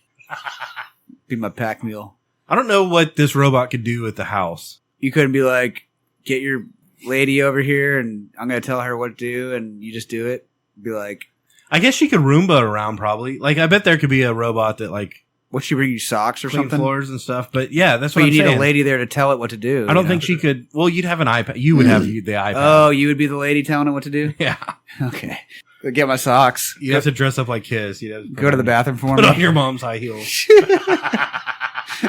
Be my pack mule. I don't know what this robot could do at the house. You couldn't be like, get your lady over here and I'm going to tell her what to do and you just do it. Be like, I guess she could Roomba around probably. Like, I bet there could be a robot that like what, she bring you socks or clean something? floors and stuff. But yeah, that's But what you I'm need saying. a lady there to tell it what to do. I don't think she could. Well, you'd have an iPad. You would have the iPad. Oh, you would be the lady telling it what to do? Yeah. Okay. Go get my socks. You'd have to dress up like Kiss. You'd have to Go to the bathroom for put me. on your mom's high heels.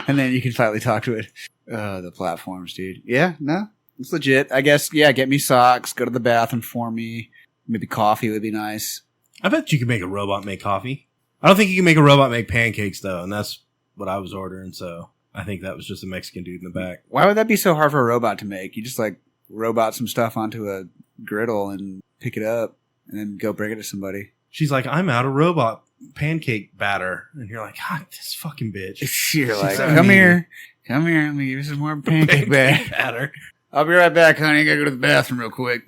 And then you can finally talk to it. The platforms, dude. Yeah, no, it's legit. I guess, yeah, get me socks, go to the bathroom for me. Maybe coffee would be nice. I bet you could make a robot make coffee. I don't think you can make a robot make pancakes, though, and that's what I was ordering, so I think that was just a Mexican dude in the back. Why would that be so hard for a robot to make? You just, like, robot some stuff onto a griddle and pick it up and then go bring it to somebody. She's like, I'm out of robot pancake batter. And you're like, God, this fucking bitch. You're like, so come mean. here. Come here. Let me give you some more pancake batter. batter. I'll be right back, honey. I gotta go to the bathroom real quick.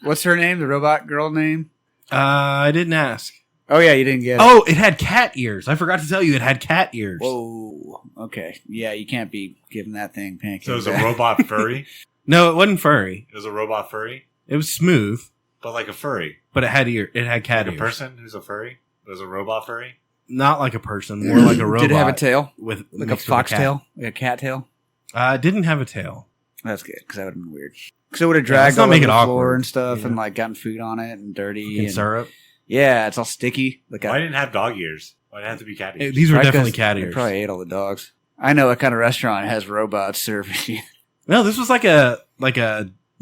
What's her name? The robot girl name? I didn't ask. Oh, yeah, you didn't get it. Oh, it had cat ears. I forgot to tell you it had cat ears. Whoa. Okay. Yeah, you can't be giving that thing pancake So it was a batter. robot furry? No, it wasn't furry. It was a robot furry? It was smooth, But like a furry. but it had ear. It had cat Like a ears. person who's a furry? It was a robot furry? Not like a person, more like a robot. Did it have a tail? with Like a mixed with cat. foxtail? Like a cat tail? It didn't have a tail. That's good, because that would have been weird. Because it would have let's dragged not all make over it the floor awkward, and stuff you and know? like gotten food on it and dirty. And And, syrup. yeah, it's all sticky. Like Why didn't it have dog ears? Why did it have to be cat ears? These were Right, definitely 'cause cat they ears. probably ate all the dogs. I know what kind of restaurant has robots serving. No, this was like a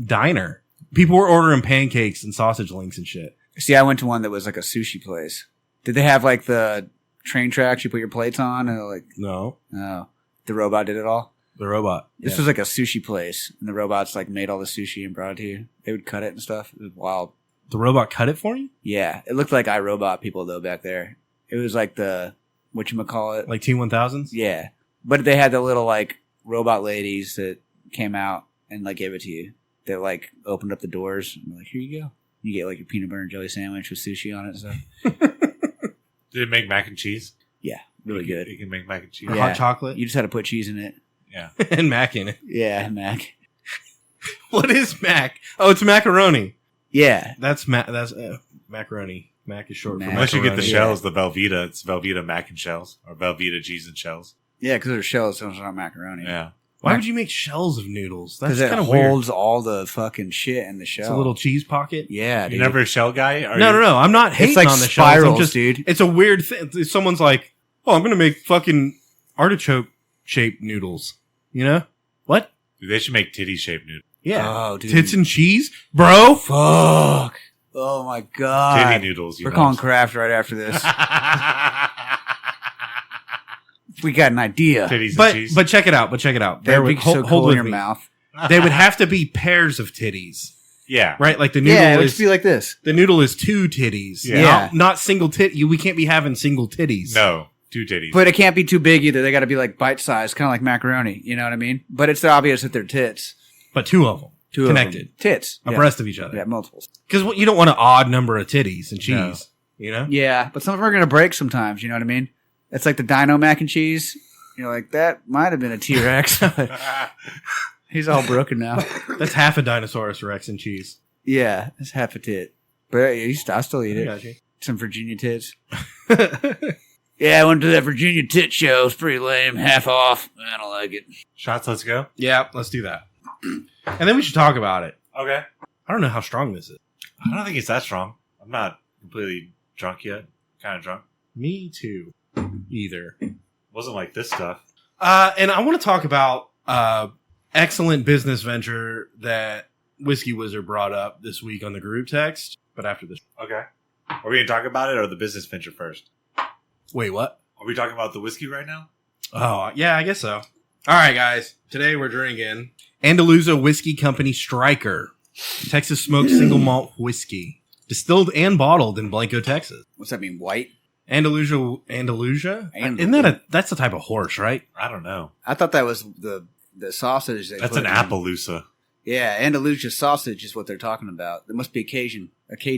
diner. People were ordering pancakes and sausage links and shit. See, I went to one that was like a sushi place. Did they have like the train tracks you put your plates on? And like, No, oh, the robot did it all? the robot. This was like a sushi place, and the robots like made all the sushi and brought it to you. They would cut it and stuff. It was wild. The robot cut it for you? Yeah, it looked like iRobot people though back there. It was like the whatchamacallit. Like T-1000s? Yeah, but they had the little like robot ladies that came out and like gave it to you. That like opened up the doors and were like, here you go. You get like your peanut butter and jelly sandwich with sushi on it and stuff. Did it make mac and cheese? Yeah, really good. You can make mac and cheese. Or Yeah. hot chocolate? You just had to put cheese in it. Yeah. And mac in it. Yeah, Mac. What is mac? Oh, it's macaroni. Yeah, That's macaroni. Mac is short Mac. for Unless you get the macaroni. shells, the Velveeta, it's Velveeta mac and shells or Velveeta cheese and shells. yeah, because they're shells, so it's not macaroni. Yeah. Why would you make shells of noodles? That's Because it kind of weird. holds all the fucking shit in the shell. It's a little cheese pocket. Yeah, You dude. never a shell guy? No. I'm not hating It's like on the shells. I'm spirals, just, dude. It's a weird thing. Someone's like, "Oh, I'm gonna make fucking artichoke shaped noodles." You know what? Dude, they should make titty shaped noodles. Yeah, Oh, dude. tits and cheese, bro. Fuck. Oh my god. Titty noodles. You We're know. calling Kraft right after this. We got an idea. Titties and But cheese. check it out. Bear That'd with, be so hold cool in with your me. mouth. They would have to be pairs of titties, yeah. right? Like the noodle Yeah, it would is just be like this. the noodle is two titties. Yeah. Not single tit. We can't be having single titties. No. Two titties. But it can't be too big either. They got to be like bite sized, kind of like macaroni. You know what I mean? But it's obvious that they're tits. But two of them Two of connected, them. Tits. abreast of each other. Yeah, multiples. Because you don't want an odd number of titties and cheese. No. You know? Yeah, but some of them are going to break sometimes. You know what I mean? It's like the Dino mac and cheese. You're like, that might have been a T-Rex. He's all broken now. That's half a Dinosaurus Rex and cheese. Yeah, it's half a tit. But I still eat I it. got you. Some Virginia tits. Yeah, I went to that Virginia tit show. It's pretty lame. Half off. I don't like it. Shots, let's go. Yeah, let's do that. And then we should talk about it. Okay. I don't know how strong this is. I don't think it's that strong. I'm not completely drunk yet. Kind of drunk. Me too. Either. Wasn't like this stuff. And I want to talk about excellent business venture that Whiskey Wizard brought up this week on the group text. But after this, Okay. Are we going to talk about it or the business venture first? wait, what? Are we talking about the whiskey right now? Oh, yeah, I guess so. All right, guys. Today we're drinking Andalusia Whiskey Company Striker, Texas smoked single malt whiskey, distilled and bottled in Blanco, Texas. What's that mean? White? Andalusia? That's a type of horse, right? I don't know. I thought that was the sausage. They That's put an in. Appaloosa. Yeah, Andalusia sausage is what they're talking about. It must be Acadian.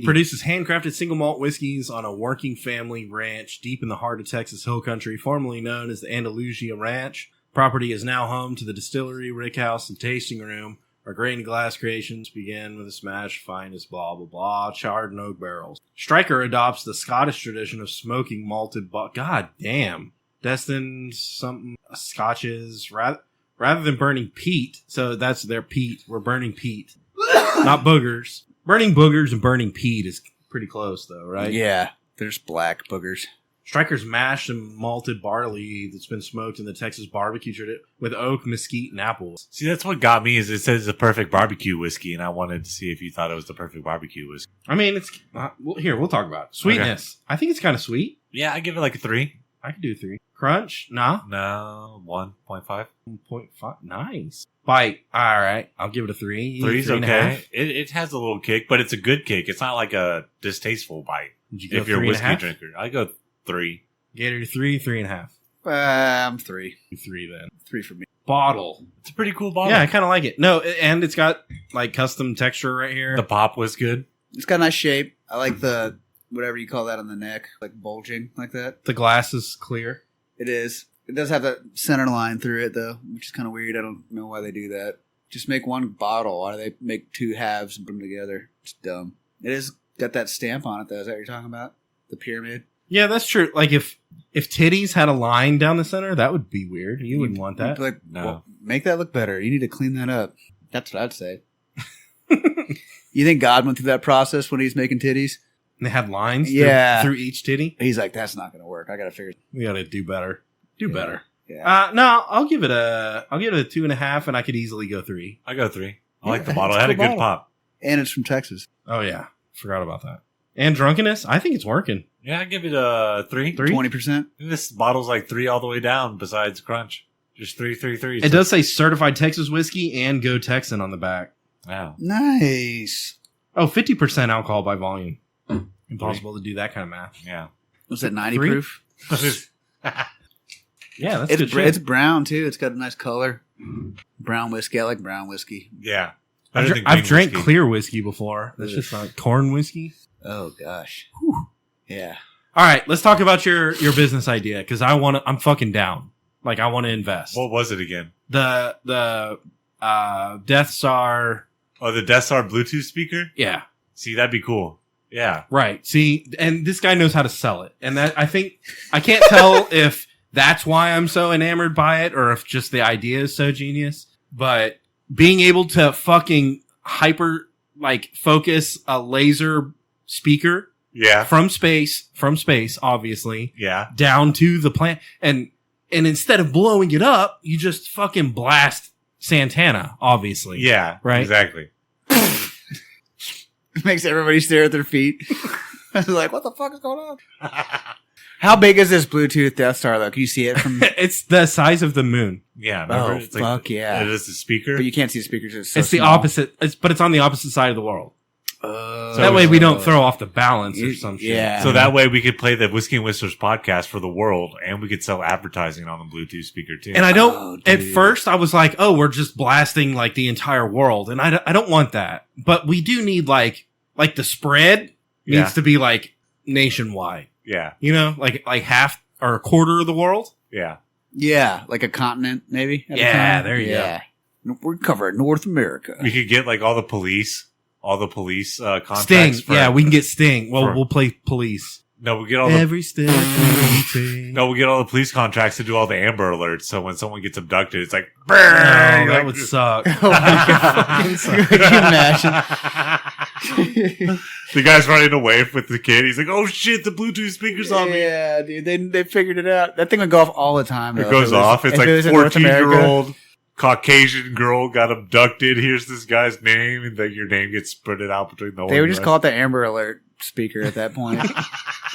Produces handcrafted single malt whiskeys on a working family ranch deep in the heart of Texas Hill Country, formerly known as the Andalusia Ranch. Property is now home to the distillery, rickhouse, and tasting room, where grain and glass creations begin with a smash finest blah, blah, blah, charred and oak barrels. Stryker adopts the Scottish tradition of smoking malted God damn. Destined something scotches rather than burning peat. So that's their peat. We're burning peat. Not boogers. Burning boogers and burning peat is pretty close though, right? Yeah, there's black boogers. Stryker's mashed and malted barley that's been smoked in the Texas barbecue tradition with oak, mesquite, and apples. See, that's what got me is it says it's a perfect barbecue whiskey, and I wanted to see if you thought it was the perfect barbecue whiskey. I mean, it's here. We'll talk about it. Sweetness. Okay. I think it's kind of sweet. Yeah, I give it like a 3. I could do a 3. Crunch? Nah. No, 1.5. 1.5. Nice. Bite. All right. I'll give it a 3. 3's okay. It has a little kick, but it's a good kick. It's not like a distasteful bite. If you're a whiskey drinker, I go 3. Gator 3, 3.5. I'm 3. 3 then. 3 for me. Bottle. It's a pretty cool bottle. Yeah, I kind of like it. No, and it's got like custom texture right here. The pop was good. It's got a nice shape. I like the whatever you call that on the neck, like bulging like that. The glass is clear. It is. It does have that center line through it though, which is kind of weird. I don't know why they do that. Just make one bottle. Why do they make 2 halves and put them together? It's dumb. It is got that stamp on it though. Is that what you're talking about? The pyramid. Yeah, that's true. Like if titties had a line down the center, that would be weird. You wouldn't want that. Like, no. Well, make that look better. You need to clean that up. That's what I'd say. You think God went through that process when he's making titties? And they had lines through each titty? He's like, that's not going to work. I got to figure it out. We got to do better. Do better. Yeah. No, I'll give it a 2.5, and I could easily go 3. I go 3. I like the bottle. It had a good pop. And it's from Texas. Oh, yeah. Forgot about that. And drunkenness, I think it's working. Yeah, I give it a 3. 20%. This bottle's like 3 all the way down besides crunch. Just 3. It does say certified Texas whiskey and Go Texan on the back. Wow. Nice. Oh, 50% alcohol by volume. Impossible to do that kind of math. Yeah. Was that 90 3? proof? Yeah, that's it's good shit. It's brown, too. It's got a nice color. Brown whiskey. I like brown whiskey. Yeah. I've drank clear whiskey before. That's just like corn whiskey. Oh, gosh. Whew. Yeah. All right, let's talk about your business idea, because I'm fucking down. Like, I want to invest. What was it again? The Death Star. Oh, the Death Star Bluetooth speaker? Yeah. See, that'd be cool. Yeah. Right. See, and this guy knows how to sell it. And that I think I can't tell if that's why I'm so enamored by it or if just the idea is so genius. But being able to fucking hyper focus a laser speaker from space, obviously. Yeah. Down to the planet. And instead of blowing it up, you just fucking blast Santana, obviously. Yeah. Right? Exactly. It makes everybody stare at their feet. Like, what the fuck is going on? How big is this Bluetooth Death Star, though? Can you see it from... It's the size of the moon. Yeah. Remember? Oh, it's fuck yeah. It is the speaker. But you can't see the speakers. It's so the small. opposite. But it's on the opposite side of the world. So that way we don't throw off the balance or some shit. Yeah. So that way we could play the Whiskey and Whistles podcast for the world, and we could sell advertising on the Bluetooth speaker too. And I don't. At first, I was like, "Oh, we're just blasting like the entire world," and I don't want that. But we do need like the spread needs to be like nationwide. Yeah. You know, like half or a quarter of the world. Yeah. Yeah, like a continent, maybe. Yeah, there you go. We're covering North America. We could get like all the police contacts. Sting. We can get Sting. Well, we'll play police. No, we get all every step we take. No, we get all the police contracts to do all the Amber Alerts. So when someone gets abducted, it's like, oh, that would suck. Oh my God. Could you imagine? The guy's running away with the kid. He's like, "Oh shit, the Bluetooth speaker's on me." Yeah, dude, they figured it out. That thing would go off all the time. It goes off. It's like 14-year-old Caucasian girl got abducted. Here's this guy's name, and then your name gets spread out between the whole. They would just call it the Amber Alert speaker at that point.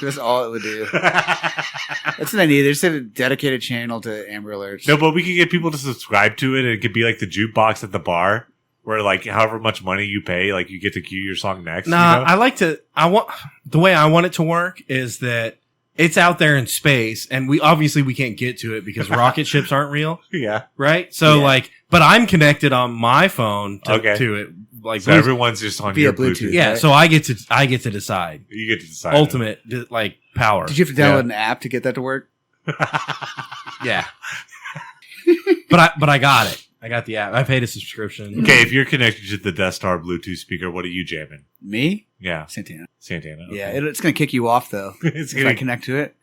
That's all it would do. That's what they need. They just have a dedicated channel to Amber Alerts. No, but we could get people to subscribe to it, and it could be like the jukebox at the bar, where like however much money you pay, like you get to cue your song next. Nah, you know? the way I want it to work is that it's out there in space, and we can't get to it because rocket ships aren't real, Yeah. right? So but I'm connected on my phone to it. Like So everyone's just on Via your Bluetooth. Bluetooth. yeah, right? so I get to decide. You get to decide. Ultimate power. Did you have to download an app to get that to work? Yeah. but I got it. I got the app. I paid a subscription. Okay, if you're connected to the Death Star Bluetooth speaker, what are you jamming? Me? Yeah. Santana. Santana. Okay. Yeah, it's going to kick you off, though, It's if I connect to it.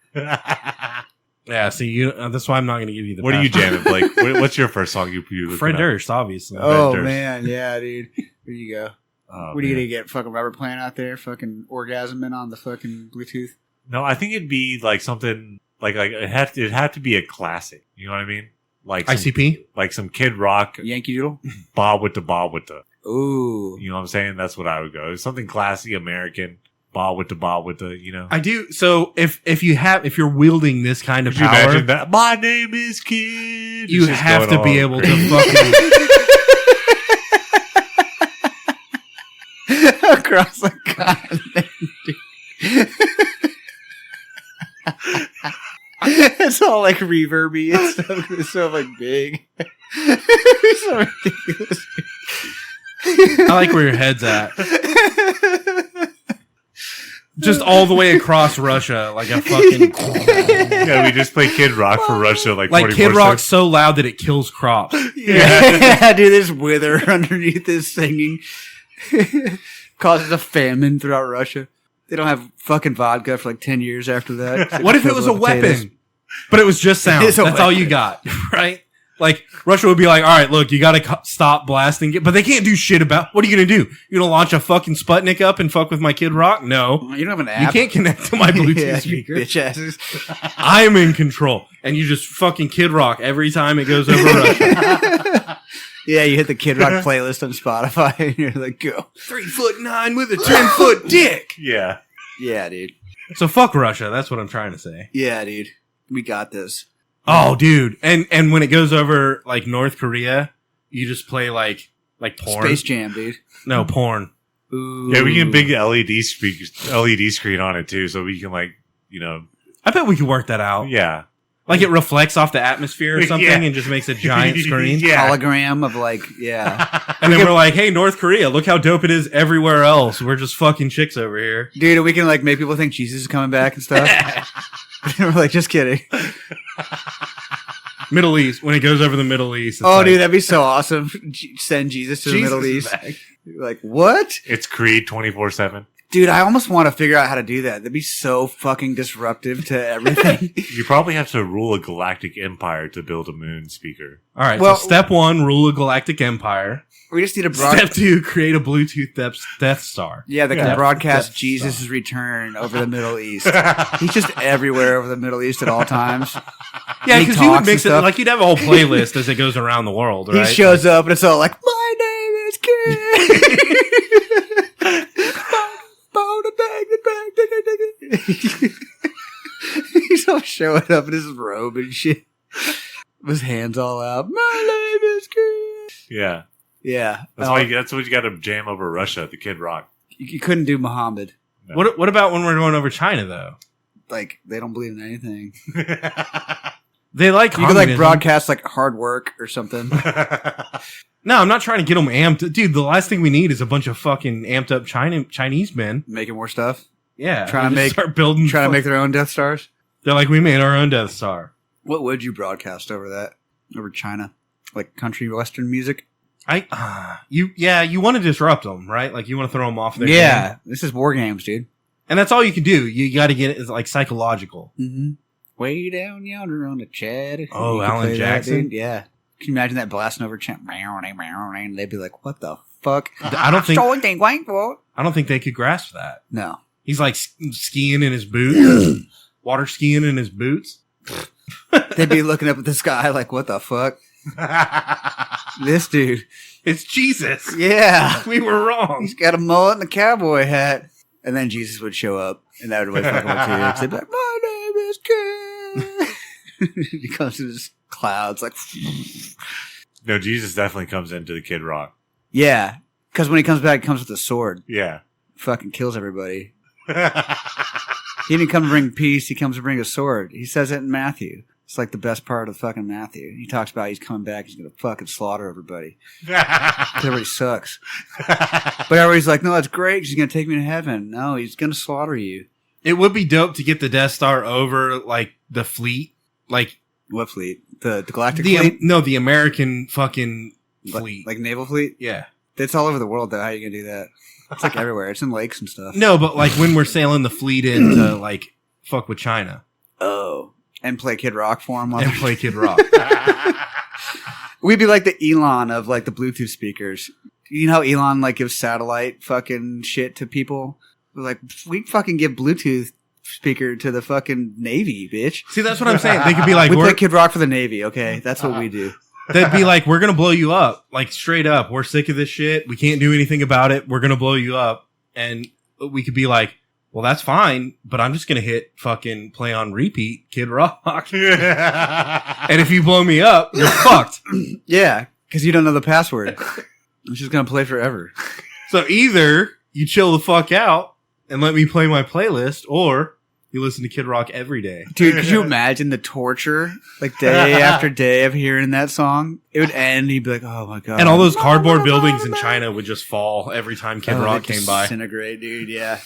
Yeah, see, that's why I'm not going to give you the What are you password. jamming, Blake? What's your first song you Fred Durst, obviously. Oh, Durst. man. Yeah, dude. Here you go. Oh, What are you man. going to get? Fucking Robert Plant out there? Fucking orgasming on the fucking Bluetooth? No, I think it'd be like something like it'd have to be a classic. You know what I mean? Like some, ICP? like some Kid Rock, Yankee Doodle? Bob with the. Ooh. You know what I'm saying? That's what I would go. Something classy American. Bob with the. You know. I do. So if you're wielding this kind of Could you power, imagine that? My name is Kid. you It's just have going to be all able crazy. to fucking. Across the continent, dude. It's all like reverby and stuff. It's so like big. It's so ridiculous. I like where your head's at. Just all the way across Russia, like a fucking. Yeah, we just play Kid Rock for Russia, like Like Kid 24/7. Rock's so loud that it kills crops. Yeah, dude, there's wither underneath this singing. Causes a famine throughout Russia. They don't have fucking vodka for like 10 years after that. What if it was a weapon? But it was just sound. It is a That's all weapon. you got, right? Like Russia would be like, all right, look, you got to stop blasting it, but they can't do shit about. What are you gonna do? You gonna launch a fucking Sputnik up and fuck with my Kid Rock? No, You don't have an you app. can't connect to my Bluetooth Yeah, you speaker. bitch asses. I'm in control, and you just fucking Kid Rock every time it goes over Russia. Yeah, you hit the Kid Rock playlist on Spotify and you're like, go. 3'9" with a 10-foot dick. Yeah. Yeah, dude. So fuck Russia. That's what I'm trying to say. Yeah, dude. We got this. Oh, dude, and when it goes over like North Korea, you just play like porn. Space Jam, dude. No porn. Ooh. Yeah, we can big LED screen on it too, so we can I bet we could work that out. yeah. Like it reflects off the atmosphere or something Yeah. and just makes a giant screen. Yeah. Hologram of like, yeah. And then we're like, hey, North Korea, look how dope it is everywhere else. We're just fucking chicks over here. Dude, we can like make people think Jesus is coming back and stuff. We're like, just kidding. Middle East. When it goes over the Middle East. It's Oh, like, dude, that'd be so awesome. Send Jesus to the Jesus Middle is East. back. You're like, what? It's Creed 24/7. Dude, I almost want to figure out how to do that. That'd be so fucking disruptive to everything. You probably have to rule a galactic empire to build a moon speaker. All right. Well- so step 1, rule a galactic empire. We just need a Step 2, create a Bluetooth Death Star. Yeah, that can Yeah. broadcast Death Jesus' return over the Middle East. He's just everywhere over the Middle East at all times. Yeah, He because you would talks mix it and stuff. like you'd have a whole playlist as it goes around the world, right? He shows up and it's all like, my name is Kid. He's all showing up in his robe and shit. With his hands all out. My name is Kid. Yeah. Yeah. That's what you got to jam over Russia, the Kid Rock. You couldn't do Muhammad. No. What about when we're going over China though? Like, they don't believe in anything. They like You could like communism. broadcast like hard work or something. No, I'm not trying to get them amped. Dude, the last thing we need is a bunch of fucking amped up Chinese men. Making more stuff. Yeah. Trying to and just make- start building. Trying to make their own Death Stars. They're like, we made our own Death Star. What would you broadcast over that? Over China? Like country western music? You want to disrupt them, right? Like you want to throw them off their game. Yeah. This is war games, dude. And that's all you can do. You got to get it is like psychological. Mm-hmm. Way down yonder on the Chad. Oh, You could Alan play that, Jackson? dude. Yeah. Can you imagine that blasting over Chad? And they'd be like, what the fuck? I don't think they could grasp that. No. He's like skiing in his boots, water skiing in his boots. They'd be looking up at the sky like, what the fuck? This dude. It's Jesus. Yeah. We were wrong. He's got a mullet and a cowboy hat. And then Jesus would show up, and that would really fuck him up too. 'Cause they'd be like, my name is Kid. He comes in his clouds, like, No, Jesus definitely comes into the Kid Rock. yeah. Because when he comes back, he comes with a sword. Yeah. Fucking kills everybody. He didn't come to bring peace. He comes to bring a sword. He says it in Matthew. It's like the best part of fucking Matthew. He talks about he's coming back. He's going to fucking slaughter everybody. Everybody sucks. But everybody's like, no, that's great. He's going to take me to heaven. No, he's going to slaughter you. It would be dope to get the Death Star over, like, the fleet. Like, what fleet? The Galactic Fleet? No, the American fucking fleet. Like naval fleet? Yeah. It's all over the world, though. How are you going to do that? It's like everywhere. It's in lakes and stuff. No, but like when we're sailing the fleet in to like fuck with China. Oh. And play Kid Rock for him. And play Kid Rock. We'd be like the Elon of like the Bluetooth speakers. You know how Elon like gives satellite fucking shit to people? We're like, we fucking give Bluetooth speaker to the fucking Navy, bitch. See, that's what I'm saying. They could be like, we play Kid Rock for the Navy, okay? That's what we do. They'd be like, we're going to blow you up. Like, straight up. We're sick of this shit. We can't do anything about it. We're going to blow you up. And we could be like, well, that's fine, but I'm just going to hit fucking play on repeat Kid Rock. And if you blow me up, you're fucked. Yeah, because you don't know the password. It's just going to play forever. So either you chill the fuck out and let me play my playlist, or you listen to Kid Rock every day. Dude, could you imagine the torture, like day after day of hearing that song? It would end, and you'd be like, oh my God. And all those cardboard buildings in China would just fall every time Kid Rock came by. Disintegrate, dude, yeah.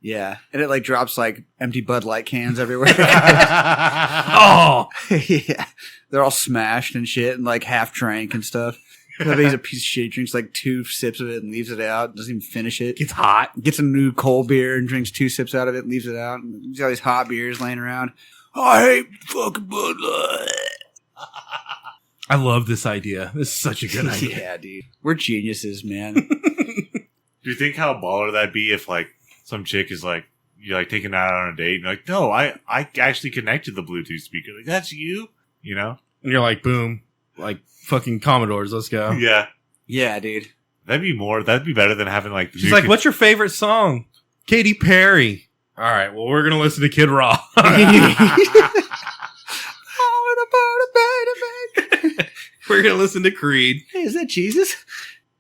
Yeah. And it like drops like empty Bud Light cans everywhere. Oh! Yeah. They're all smashed and shit and like half drank and stuff. He's a piece of shit. He drinks like 2 sips of it and leaves it out. Doesn't even finish it. Gets hot. Gets a new cold beer and drinks 2 sips out of it and leaves it out. And he's got these hot beers laying around. Oh, I hate fucking Bud Light. I love this idea. This is such a good idea. Yeah, dude. We're geniuses, man. Do you think how baller that'd be if like some chick is like, you're like taking that out on a date and you're like, no, I actually connected the Bluetooth speaker. Like, that's you? You know? And you're like, boom. Like fucking Commodores, let's go. Yeah. Yeah, dude. That'd be better than having like the She's like, what's your favorite song? Katy Perry. All right, well, we're going to listen to Kid Rock. We're going to listen to Creed. Hey, is that Jesus?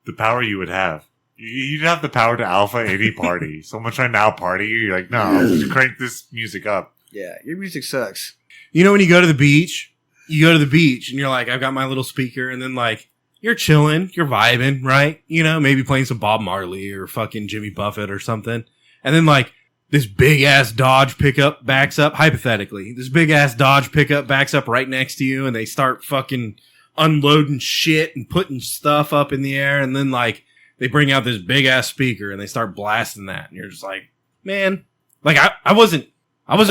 The power you would have. You'd have the power to alpha any party. Someone trying to out party you, you're like, no, just crank this music up. Yeah, your music sucks. You know when you go to the beach and you're like, I've got my little speaker, and then like, you're chilling, you're vibing, right? You know, maybe playing some Bob Marley or fucking Jimmy Buffett or something. And then like, this big ass Dodge pickup backs up, hypothetically. This big ass Dodge pickup backs up right next to you, and they start fucking unloading shit and putting stuff up in the air, and then like, they bring out this big ass speaker and they start blasting that, and you're just like, man, like I wasn't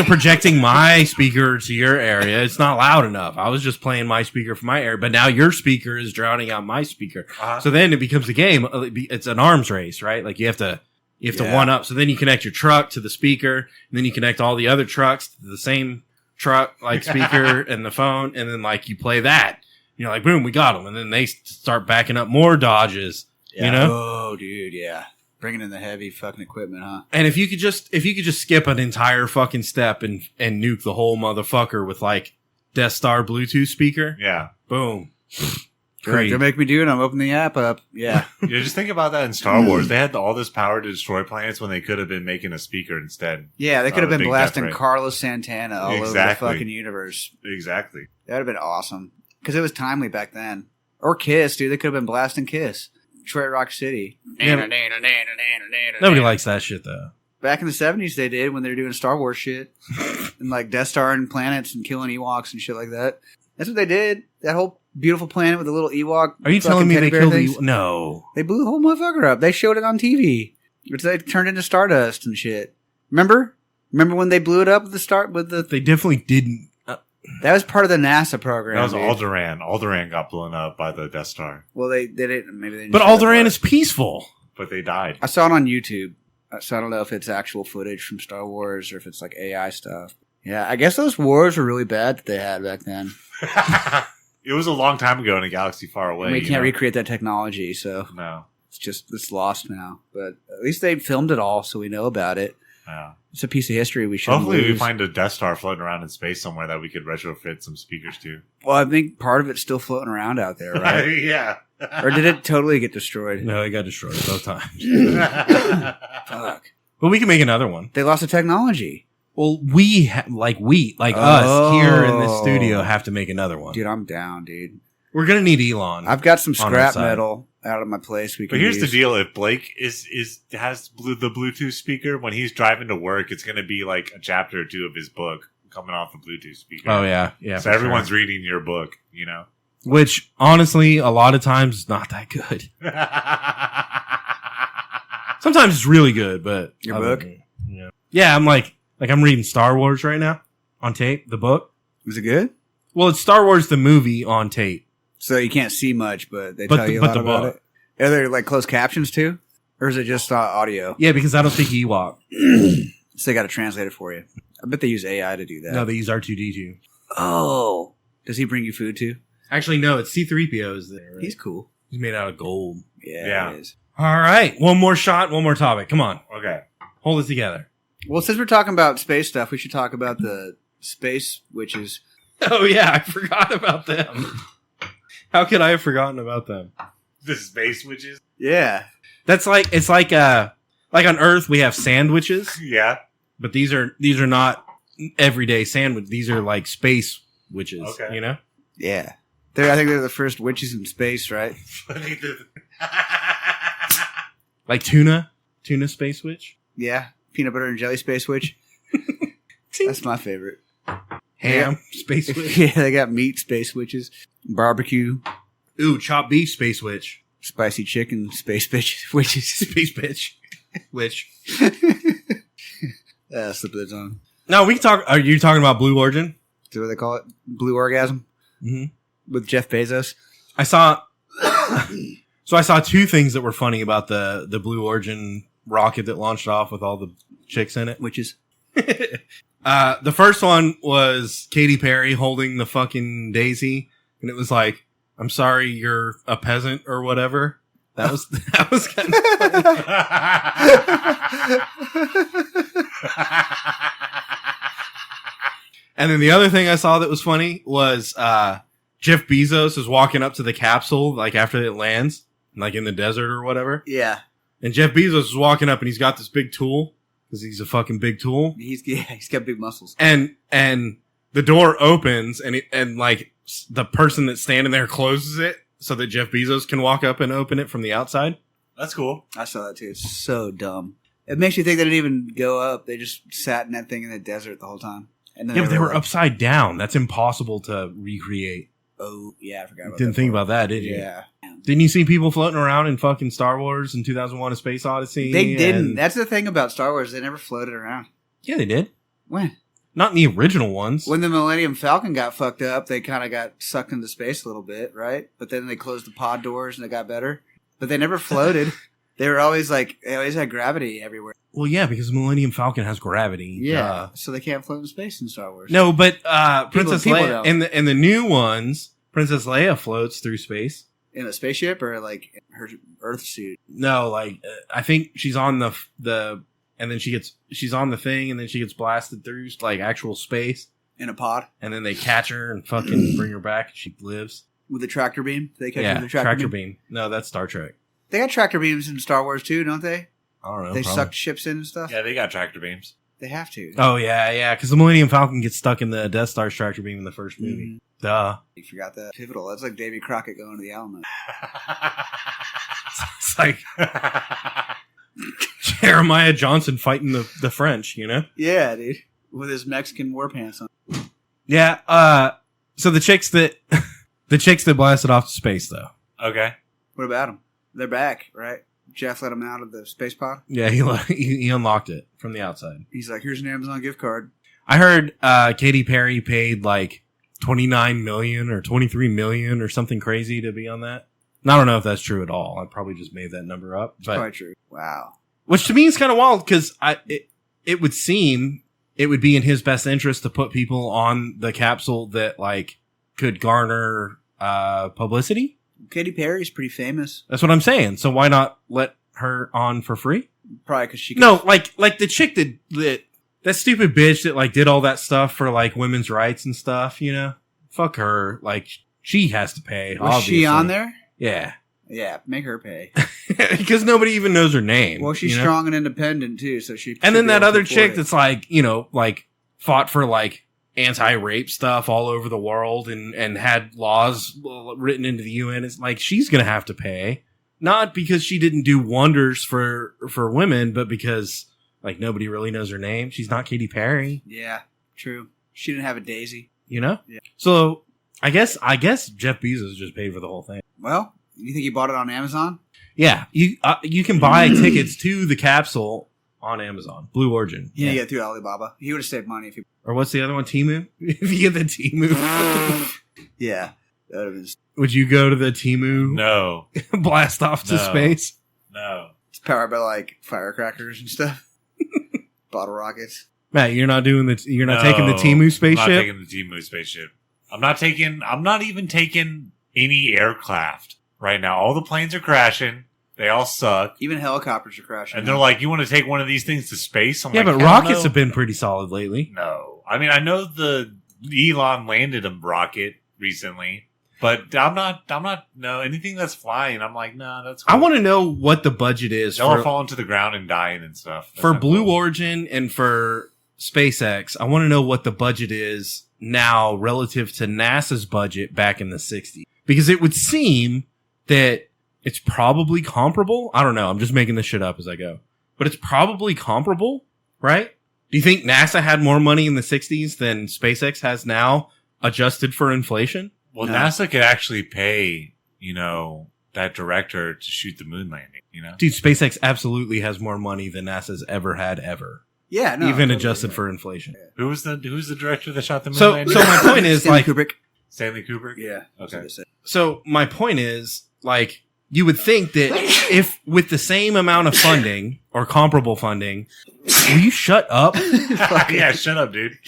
projecting my speaker to your area. It's not loud enough. I was just playing my speaker for my area, but now your speaker is drowning out my speaker. Uh-huh. So then it becomes a game. It's an arms race, right? Like you have to one up. So then you connect your truck to the speaker, and then you connect all the other trucks to the same truck, like speaker and the phone, and then like you play that. You're like, boom, we got them, and then they start backing up more Dodges. Yeah. You know? Oh, dude, yeah. Bringing in the heavy fucking equipment, huh? And if you could just skip an entire fucking step and nuke the whole motherfucker with like Death Star Bluetooth speaker. Yeah. Boom. Great. They're making me do it. I'm opening the app up. Yeah. Yeah, just think about that in Star Wars. They had all this power to destroy planets when they could have been making a speaker instead. Yeah, they could have been blasting Carlos Santana all over the fucking universe. Exactly. That would have been awesome. Because it was timely back then. Or Kiss, dude. They could have been blasting Kiss. Detroit Rock City. Yeah. Nobody likes that shit, though. Back in the 70s, they did when they were doing Star Wars shit. And like Death Star and planets and killing Ewoks and shit like that. That's what they did. That whole beautiful planet with the little Ewok. Are you telling me they killed the No. They blew the whole motherfucker up. They showed it on TV. They turned into Stardust and shit. Remember? Remember when they blew it up with the They definitely didn't. That was part of the NASA program. That was Alderaan. Alderaan got blown up by the Death Star. Well, they didn't. Maybe they didn't. But Alderaan is peaceful. But they died. I saw it on YouTube. So I don't know if it's actual footage from Star Wars or if it's like AI stuff. Yeah, I guess those wars were really bad that they had back then. It was a long time ago in a galaxy far away. We can't recreate that technology, so no, it's lost now. But at least they filmed it all, so we know about it. Yeah. It's a piece of history we shouldn't Hopefully lose. we find a Death Star floating around in space somewhere that we could retrofit some speakers to. Well, I think part of it's still floating around out there, right? Yeah. Or did it totally get destroyed? No, it got destroyed both times. Fuck. But we can make another one. They lost the technology. Well, we us here in this studio have to make another one. Dude, I'm down, dude. We're gonna need Elon. I've got some on our scrap side. metal out of my place. But here's the deal: if Blake has the Bluetooth speaker when he's driving to work, it's going to be like a chapter or two of his book coming off the Bluetooth speaker. Oh yeah. So everyone's reading your book, you know. Which honestly, a lot of times is not that good. Sometimes it's really good, but Your book? Yeah, I'm like I'm reading Star Wars right now on tape. The book. Was it good? Well, it's Star Wars the movie on tape. So you can't see much, but they tell you a lot about book. it. Are there like closed captions too? Or is it just audio? Yeah, because I don't speak Ewok. So they got to translate it for you. I bet they use AI to do that. No, they use R2D2. Oh. Does he bring you food too? Actually, no, it's C-3PO is there. Right? He's cool. He's made out of gold. Yeah. He is. All right, one more shot, one more topic. Come on, Okay. hold it together. Well, since we're talking about space stuff, we should talk about the space witches. Oh yeah, I forgot about them. How could I have forgotten about them? The space witches? Yeah. That's like it's like on Earth we have sandwiches, Yeah. but these are not everyday sandwich. These are like space witches. Okay. You know, Yeah. I think they're the first witches in space, right? like tuna space witch, Yeah. Peanut butter and jelly space witch. That's my favorite. ham space witch. Yeah, they got meat space witches, barbecue, Ooh, chopped beef space witch, spicy chicken space witches. space bitch, witch. Slip of the tongue. No, we can talk. Are you talking about Blue Origin? Is that what they call it? Blue orgasm Mm-hmm. with Jeff Bezos. I saw. So I saw two things that were funny about the Blue Origin rocket that launched off with all the chicks in it. Witches. The first one was Katy Perry holding the fucking daisy, and it was like, "I'm sorry, you're a peasant" or whatever. That was kind of funny. And then the other thing I saw that was funny was Jeff Bezos is walking up to the capsule like after it lands, like in the desert or whatever. Yeah. And Jeff Bezos is walking up and he's got this big tool because he's a fucking big tool. He's got big muscles. And the door opens and like the person that's standing there closes it so that Jeff Bezos can walk up and open it from the outside. That's cool. I saw that too. It's so dumb. It makes you think they didn't even go up. They just sat in that thing in the desert the whole time. And then Yeah, but they were like, upside down. That's impossible to recreate. Oh, yeah, I forgot about Didn't that think part. about that, did you? Yeah. Didn't you see people floating around in fucking Star Wars in 2001: A Space Odyssey? They didn't. And- That's the thing about Star Wars. They never floated around. Yeah, they did. When? Not in the original ones. When the Millennium Falcon got fucked up, they kind of got sucked into space a little bit, right? But then they closed the pod doors and it got better. But they never floated. They were always like, they always had gravity everywhere. Well, yeah, because Millennium Falcon has gravity. Yeah. So they can't float in space in Star Wars. No, but Princess people Leia don't. in the new ones, Princess Leia floats through space. In a spaceship or like in her Earth suit? No, like I think she's on the and then she's on the thing and then she gets blasted through like actual space In a pod? and then they catch her and fucking bring her back and she lives. With a tractor beam? They catch her Yeah, with a tractor beam? beam. No, that's Star Trek. They got tractor beams in Star Wars too, don't they? I don't know. They probably. sucked ships in and stuff? Yeah, they got tractor beams. They have to. Oh yeah, because the Millennium Falcon gets stuck in the Death Star's tractor beam in the first movie. Duh. You forgot that. Pivotal. That's like Davy Crockett going to the Alamo. It's like Jeremiah Johnson fighting the French, you know? Yeah, dude. With his Mexican war pants on. Yeah, so the chicks that blasted off to space though. Okay. What about them? They're back, right? Jeff let them out of the space pod. Yeah, he unlocked it from the outside. He's like, here's an Amazon gift card. I heard Katy Perry paid like $29 million or $23 million or something crazy to be on that. And I don't know if that's true at all. I probably just made that number up. But Quite true. Wow. which to me is kind of wild because it would seem it would be in his best interest to put people on the capsule that like could garner publicity. Katy Perry's pretty famous. That's what I'm saying. So why not let her on for free? Probably because she... No, like the chick that stupid bitch that like did all that stuff for like women's rights and stuff, you know? Fuck her. Like she has to pay. Was obviously. she on there? Yeah. Yeah, make her pay. Because nobody even knows her name. Well, she's strong and independent too, so she. And then that other chick that's like, like fought for like anti-rape stuff all over the world and had laws written into the UN. It's like she's gonna have to pay, not because she didn't do wonders for women, but because like nobody really knows her name. She's not Katy Perry. Yeah, true. She didn't have a Daisy. Yeah. So I guess Jeff Bezos just paid for the whole thing. Well, you think he bought it on Amazon? Yeah, you can buy tickets to the capsule on Amazon, Blue Origin. Yeah, you get through Alibaba. He would have saved money if he. Or what's the other one? Temu. If you get the Temu, yeah, that was. Would you go to the Temu? No. Blast off to space. No. It's powered by like firecrackers and stuff. Bottle rockets. Matt, you're not taking the Temu spaceship? I'm not taking the Temu spaceship. I'm not even taking any aircraft right now. All the planes are crashing. They all suck. Even helicopters are crashing. And they're like, you want to take one of these things to space? I'm yeah, like, but rockets have been pretty solid lately. No. I mean, I know the Elon landed a rocket recently, but I'm not, no, anything that's flying, I'm like, no, that's cool. I want to know what the budget is. They'll all falling to the ground and dying and stuff. That's for Blue cool. Origin and for SpaceX, I want to know what the budget is now relative to NASA's budget back in the 60s. Because it would seem that it's probably comparable. I don't know. I'm just making this shit up as I go. But it's probably comparable, right? Do you think NASA had more money in the 60s than SpaceX has now, adjusted for inflation? Well, no. NASA could actually pay, that director to shoot the moon landing, Dude, SpaceX absolutely has more money than NASA's ever had ever. Yeah, no. Even adjusted for inflation. Yeah. Who's the director that shot the moon So landing? my point is, Stanley Kubrick? Yeah. Okay. So my point is, you would think that if with the same amount of funding or comparable funding, will you shut up? Yeah, shut up, dude.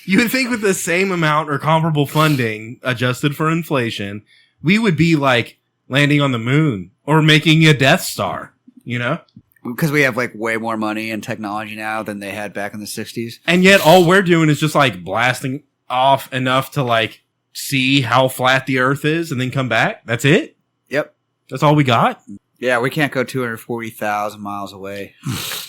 You would think with the same amount or comparable funding adjusted for inflation, we would be landing on the moon or making a Death Star, Because we have way more money and technology now than they had back in the 60s. And yet all we're doing is just blasting off enough to see how flat the earth is and then come back. That's it? Yep. That's all we got? Yeah, we can't go 240,000 miles away.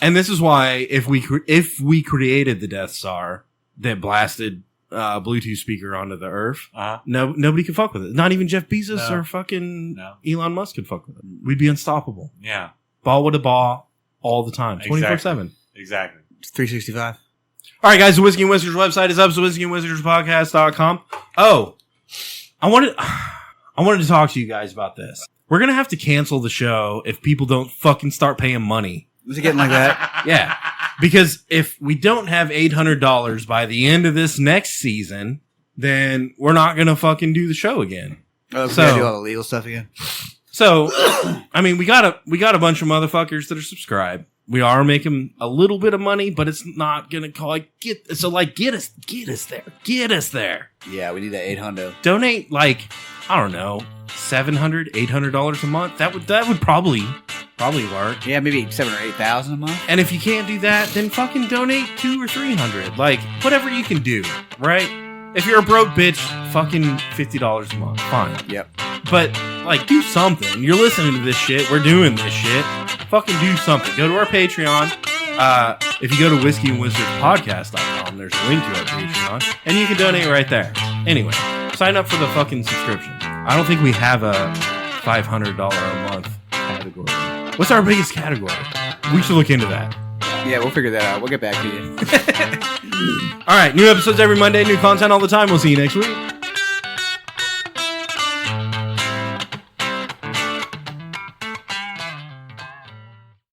And this is why if we created the Death Star that blasted Bluetooth speaker onto the earth, nobody could fuck with it. Not even Jeff Bezos or fucking Elon Musk could fuck with it. We'd be unstoppable. Yeah. Ball with a ball all the time. 24/7. Exactly. It's 365. All right, guys. The Whiskey and Whiskers website is up. So whiskeyandwhiskerspodcast.com. Oh, I wanted to talk to you guys about this. We're going to have to cancel the show if people don't fucking start paying money. Was it getting like that? Yeah. Because if we don't have $800 by the end of this next season, then we're not going to fucking do the show again. Oh, so we gotta do all the legal stuff again. So, I mean, we got a bunch of motherfuckers that are subscribed. We are making a little bit of money, but it's not going to get us there. Yeah, we need that 800. Donate I don't know, $700, $800 a month. That would probably work. Yeah, maybe 7,000 or 8,000 a month. And if you can't do that, then fucking donate $200 or $300. Whatever you can do, right? If you're a broke bitch, fucking $50 a month. Fine. Yep. But do something. You're listening to this shit. We're doing this shit. Fucking do something. Go to our Patreon. If you go to whiskeyandwhiskerspodcast.com, there's a link to our Patreon, and you can donate right there. Anyway, sign up for the fucking subscription. I don't think we have a $500 a month category. What's our biggest category? We should look into that. Yeah, we'll figure that out. We'll get back to you. All right, new episodes every Monday, new content all the time. We'll see you next week.